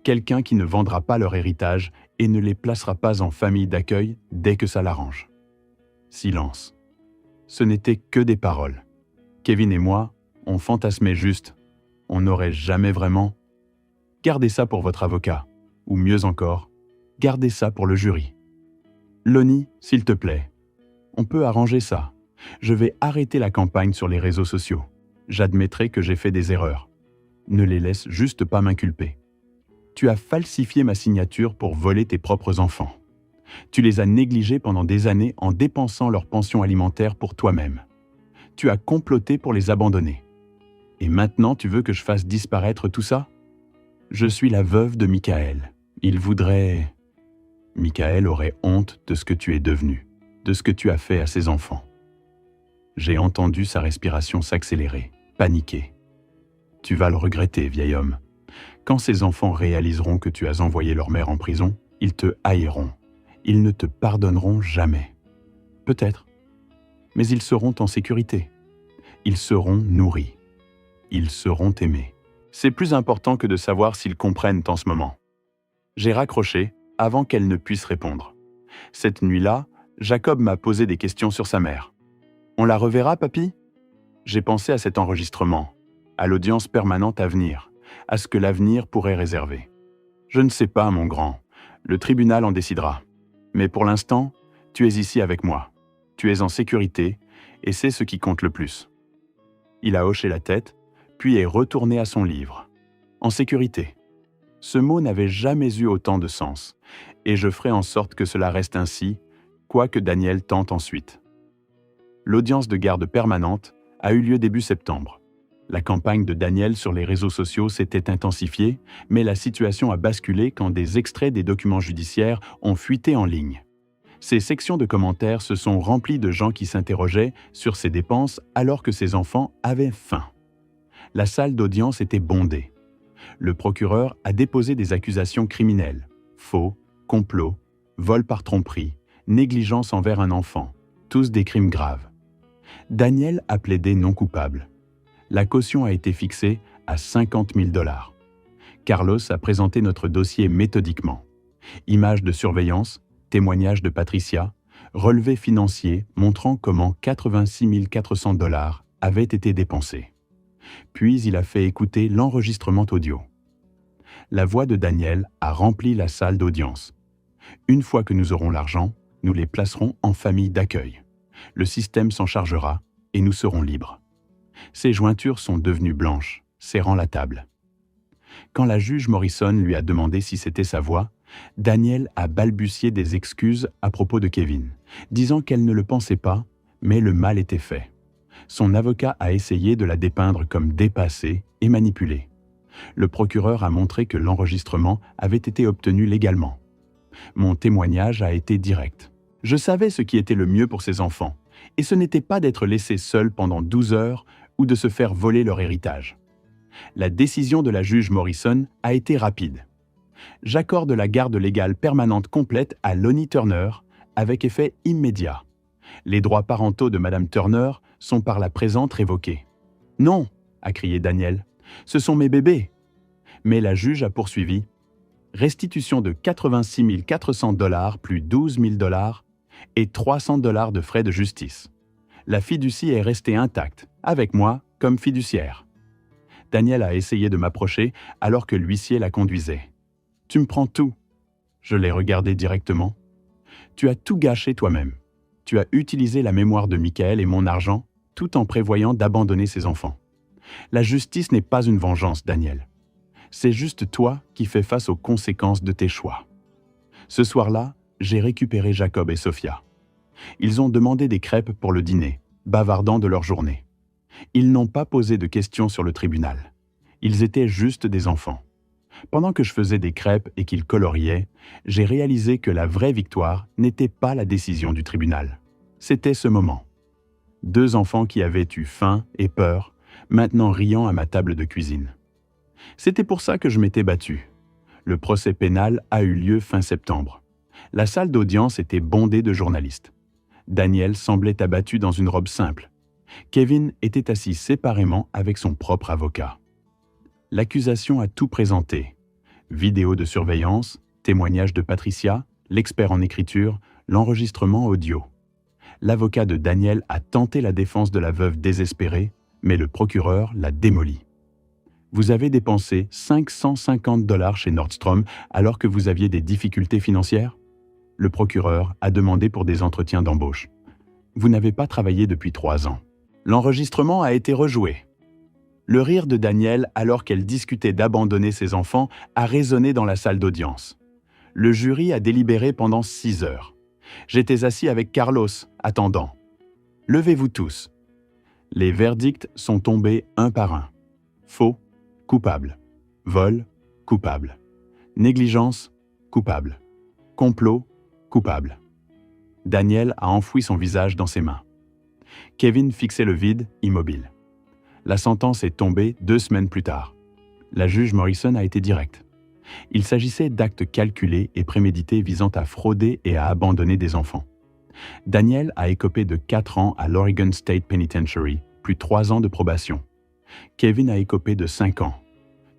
Quelqu'un qui ne vendra pas leur héritage et ne les placera pas en famille d'accueil dès que ça l'arrange. Silence. Ce n'était que des paroles. Kevin et moi, on fantasmait juste. On n'aurait jamais vraiment... Gardez ça pour votre avocat. Ou mieux encore, gardez ça pour le jury. Lonnie, s'il te plaît. On peut arranger ça. Je vais arrêter la campagne sur les réseaux sociaux. J'admettrai que j'ai fait des erreurs. Ne les laisse juste pas m'inculper. Tu as falsifié ma signature pour voler tes propres enfants. Tu les as négligés pendant des années en dépensant leur pension alimentaire pour toi-même. Tu as comploté pour les abandonner. Et maintenant, tu veux que je fasse disparaître tout ça ? Je suis la veuve de Michael. Il voudrait... Michael aurait honte de ce que tu es devenu, de ce que tu as fait à ses enfants. J'ai entendu sa respiration s'accélérer, paniquer. Tu vas le regretter, vieil homme. Quand ces enfants réaliseront que tu as envoyé leur mère en prison, ils te haïront. Ils ne te pardonneront jamais. Peut-être. Mais ils seront en sécurité. Ils seront nourris. Ils seront aimés. C'est plus important que de savoir s'ils comprennent en ce moment. J'ai raccroché avant qu'elle ne puisse répondre. Cette nuit-là, Jacob m'a posé des questions sur sa mère. « On la reverra, papy ?» J'ai pensé à cet enregistrement, à l'audience permanente à venir, à ce que l'avenir pourrait réserver. Je ne sais pas, mon grand. Le tribunal en décidera. Mais pour l'instant, tu es ici avec moi. Tu es en sécurité, et c'est ce qui compte le plus. Il a hoché la tête, puis est retourné à son livre. En sécurité. Ce mot n'avait jamais eu autant de sens, et je ferai en sorte que cela reste ainsi, quoi que Daniel tente ensuite. L'audience de garde permanente a eu lieu début septembre. La campagne de Daniel sur les réseaux sociaux s'était intensifiée, mais la situation a basculé quand des extraits des documents judiciaires ont fuité en ligne. Ces sections de commentaires se sont remplies de gens qui s'interrogeaient sur ses dépenses alors que ses enfants avaient faim. La salle d'audience était bondée. Le procureur a déposé des accusations criminelles, faux, complot, vol par tromperie, négligence envers un enfant, tous des crimes graves. Daniel a plaidé non coupable. La caution a été fixée à 50 000 $. Carlos a présenté notre dossier méthodiquement. Images de surveillance, témoignages de Patricia, relevés financiers montrant comment 86 400 $ avaient été dépensés. Puis il a fait écouter l'enregistrement audio. La voix de Daniel a rempli la salle d'audience. Une fois que nous aurons l'argent, nous les placerons en famille d'accueil. Le système s'en chargera et nous serons libres. Ses jointures sont devenues blanches, serrant la table. Quand la juge Morrison lui a demandé si c'était sa voix, Daniel a balbutié des excuses à propos de Kevin, disant qu'elle ne le pensait pas, mais le mal était fait. Son avocat a essayé de la dépeindre comme dépassée et manipulée. Le procureur a montré que l'enregistrement avait été obtenu légalement. Mon témoignage a été direct. Je savais ce qui était le mieux pour ses enfants, et ce n'était pas d'être laissés seuls pendant 12 heures ou de se faire voler leur héritage. La décision de la juge Morrison a été rapide. J'accorde la garde légale permanente complète à Lonnie Turner avec effet immédiat. Les droits parentaux de Madame Turner sont par la présente révoqués. « Non !» a crié Daniel. « Ce sont mes bébés !» Mais la juge a poursuivi. Restitution de 86 400 $ plus 12 000 $ et 300 $ de frais de justice. La fiducie est restée intacte, avec moi comme fiduciaire. Daniel a essayé de m'approcher alors que l'huissier la conduisait. « Tu me prends tout !» Je l'ai regardé directement. « Tu as tout gâché toi-même. Tu as utilisé la mémoire de Michael et mon argent tout en prévoyant d'abandonner ses enfants. La justice n'est pas une vengeance, Daniel. C'est juste toi qui fais face aux conséquences de tes choix. » Ce soir-là, j'ai récupéré Jacob et Sophia. Ils ont demandé des crêpes pour le dîner, bavardant de leur journée. Ils n'ont pas posé de questions sur le tribunal. Ils étaient juste des enfants. Pendant que je faisais des crêpes et qu'ils coloriaient, j'ai réalisé que la vraie victoire n'était pas la décision du tribunal. C'était ce moment. 2 enfants qui avaient eu faim et peur, maintenant riant à ma table de cuisine. C'était pour ça que je m'étais battu. Le procès pénal a eu lieu fin septembre. La salle d'audience était bondée de journalistes. Daniel semblait abattu dans une robe simple. Kevin était assis séparément avec son propre avocat. L'accusation a tout présenté. Vidéo de surveillance, témoignage de Patricia, l'expert en écriture, l'enregistrement audio. L'avocat de Daniel a tenté la défense de la veuve désespérée, mais le procureur l'a démoli. Vous avez dépensé 550 $ chez Nordstrom alors que vous aviez des difficultés financières? Le procureur a demandé pour des entretiens d'embauche. Vous n'avez pas travaillé depuis 3 ans. L'enregistrement a été rejoué. Le rire de Daniel alors qu'elle discutait d'abandonner ses enfants a résonné dans la salle d'audience. Le jury a délibéré pendant 6 heures. J'étais assis avec Carlos, attendant. Levez-vous tous. Les verdicts sont tombés un par un. Faux, coupable. Vol, coupable. Négligence, coupable. Complot, coupable. Daniel a enfoui son visage dans ses mains. Kevin fixait le vide, immobile. La sentence est tombée 2 semaines plus tard. La juge Morrison a été directe. Il s'agissait d'actes calculés et prémédités visant à frauder et à abandonner des enfants. Daniel a écopé de 4 ans à l'Oregon State Penitentiary, plus 3 ans de probation. Kevin a écopé de 5 ans.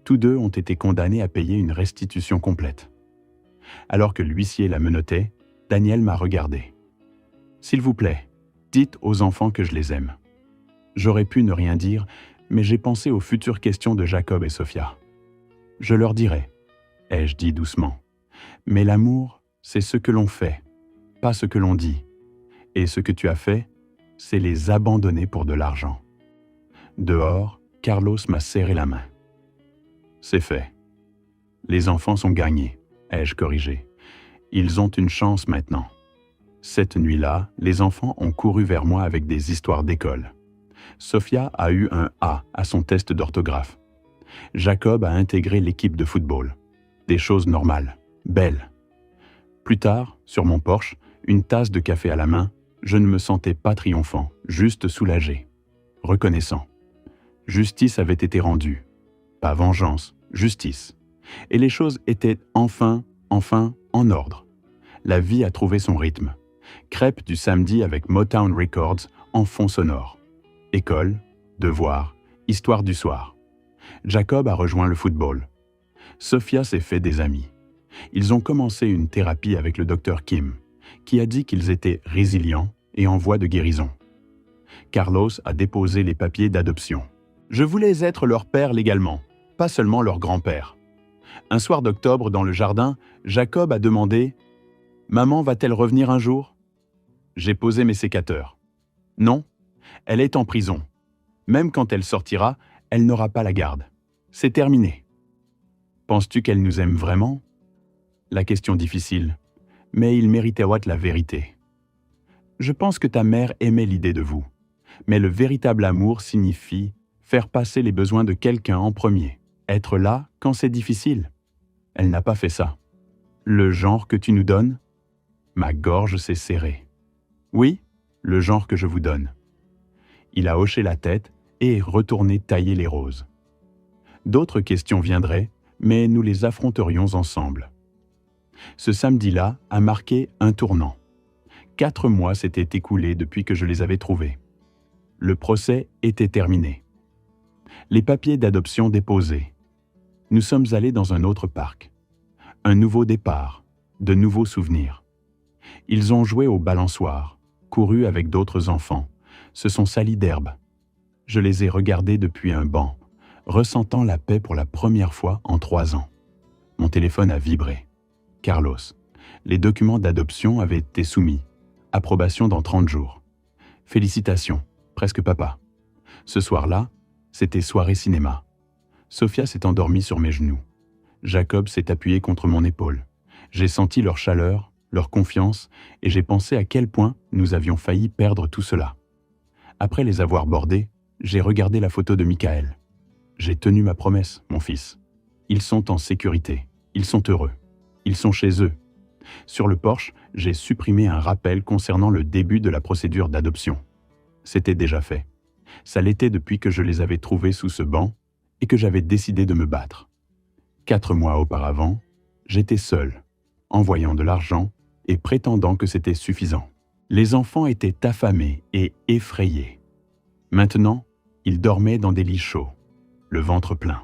Tous 2 ont été condamnés à payer une restitution complète. Alors que l'huissier la menottait, Daniel m'a regardé. « S'il vous plaît, dites aux enfants que je les aime. » J'aurais pu ne rien dire, mais j'ai pensé aux futures questions de Jacob et Sophia. « Je leur dirai, » ai-je dit doucement. « Mais l'amour, c'est ce que l'on fait, pas ce que l'on dit. Et ce que tu as fait, c'est les abandonner pour de l'argent. » Dehors, Carlos m'a serré la main. « C'est fait. Les enfants sont gagnés, » ai-je corrigé. « Ils ont une chance maintenant. » Cette nuit-là, les enfants ont couru vers moi avec des histoires d'école. Sophia a eu un A à son test d'orthographe. Jacob a intégré l'équipe de football. Des choses normales, belles. Plus tard, sur mon porche, une tasse de café à la main, je ne me sentais pas triomphant, juste soulagé, reconnaissant. Justice avait été rendue. Pas vengeance, justice. Et les choses étaient enfin en ordre. La vie a trouvé son rythme. Crêpes du samedi avec Motown Records en fond sonore. École, devoirs, histoire du soir. Jacob a rejoint le football. Sophia s'est fait des amis. Ils ont commencé une thérapie avec le docteur Kim, qui a dit qu'ils étaient résilients et en voie de guérison. Carlos a déposé les papiers d'adoption. Je voulais être leur père légalement, pas seulement leur grand-père. Un soir d'octobre, dans le jardin, Jacob a demandé « Maman va-t-elle revenir un jour ?» J'ai posé mes sécateurs. « Non, elle est en prison. Même quand elle sortira, elle n'aura pas la garde. C'est terminé. » Penses-tu qu'elle nous aime vraiment? La question difficile, mais il méritait la vérité. Je pense que ta mère aimait l'idée de vous, mais le véritable amour signifie faire passer les besoins de quelqu'un en premier, être là quand c'est difficile. Elle n'a pas fait ça. Le genre que tu nous donnes? Ma gorge s'est serrée. Oui, le genre que je vous donne. Il a hoché la tête et est retourné tailler les roses. D'autres questions viendraient, mais nous les affronterions ensemble. Ce samedi-là a marqué un tournant. 4 mois s'étaient écoulés depuis que je les avais trouvés. Le procès était terminé. Les papiers d'adoption déposés. Nous sommes allés dans un autre parc. Un nouveau départ, de nouveaux souvenirs. Ils ont joué au balançoire, couru avec d'autres enfants, se sont salis d'herbe. Je les ai regardés depuis un banc, ressentant la paix pour la première fois en 3 ans. Mon téléphone a vibré. Carlos. Les documents d'adoption avaient été soumis. Approbation dans 30 jours. Félicitations, presque papa. Ce soir-là, c'était soirée cinéma. Sophia s'est endormie sur mes genoux. Jacob s'est appuyé contre mon épaule. J'ai senti leur chaleur, leur confiance, et j'ai pensé à quel point nous avions failli perdre tout cela. Après les avoir bordés, j'ai regardé la photo de Michael. J'ai tenu ma promesse, mon fils. Ils sont en sécurité. Ils sont heureux. Ils sont chez eux. Sur le porche, j'ai supprimé un rappel concernant le début de la procédure d'adoption. C'était déjà fait. Ça l'était depuis que je les avais trouvés sous ce banc et que j'avais décidé de me battre. 4 mois auparavant, j'étais seul, envoyant de l'argent et prétendant que c'était suffisant. Les enfants étaient affamés et effrayés. Maintenant, ils dormaient dans des lits chauds, le ventre plein.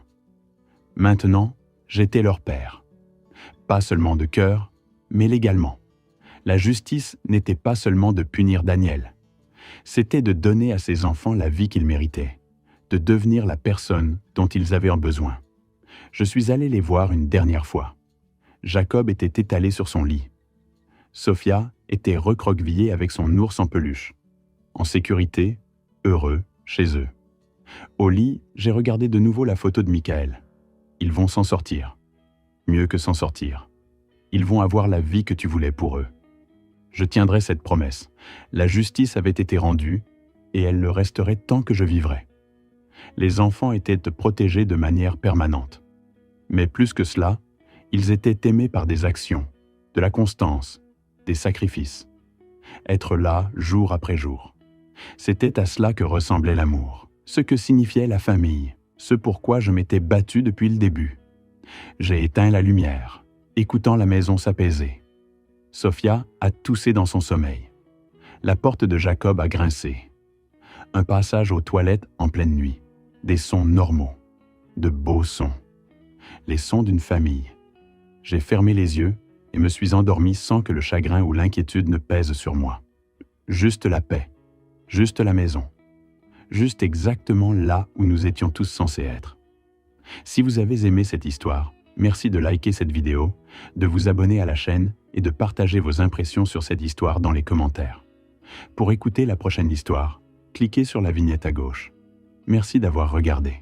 Maintenant, j'étais leur père. Pas seulement de cœur, mais légalement. La justice n'était pas seulement de punir Daniel. C'était de donner à ses enfants la vie qu'ils méritaient, de devenir la personne dont ils avaient besoin. Je suis allé les voir une dernière fois. Jacob était étalé sur son lit. Sophia était recroquevillée avec son ours en peluche. En sécurité, heureux, chez eux. Au lit, j'ai regardé de nouveau la photo de Michael. Ils vont s'en sortir. Mieux que s'en sortir. Ils vont avoir la vie que tu voulais pour eux. Je tiendrai cette promesse. La justice avait été rendue et elle le resterait tant que je vivrais. Les enfants étaient protégés de manière permanente. Mais plus que cela, ils étaient aimés par des actions, de la constance, des sacrifices. Être là jour après jour. C'était à cela que ressemblait l'amour, ce que signifiait la famille, ce pourquoi je m'étais battu depuis le début. J'ai éteint la lumière, écoutant la maison s'apaiser. Sophia a toussé dans son sommeil. La porte de Jacob a grincé. Un passage aux toilettes en pleine nuit. Des sons normaux. De beaux sons. Les sons d'une famille. J'ai fermé les yeux et me suis endormi sans que le chagrin ou l'inquiétude ne pèsent sur moi. Juste la paix. Juste la maison. Juste exactement là où nous étions tous censés être. Si vous avez aimé cette histoire, merci de liker cette vidéo, de vous abonner à la chaîne et de partager vos impressions sur cette histoire dans les commentaires. Pour écouter la prochaine histoire, cliquez sur la vignette à gauche. Merci d'avoir regardé.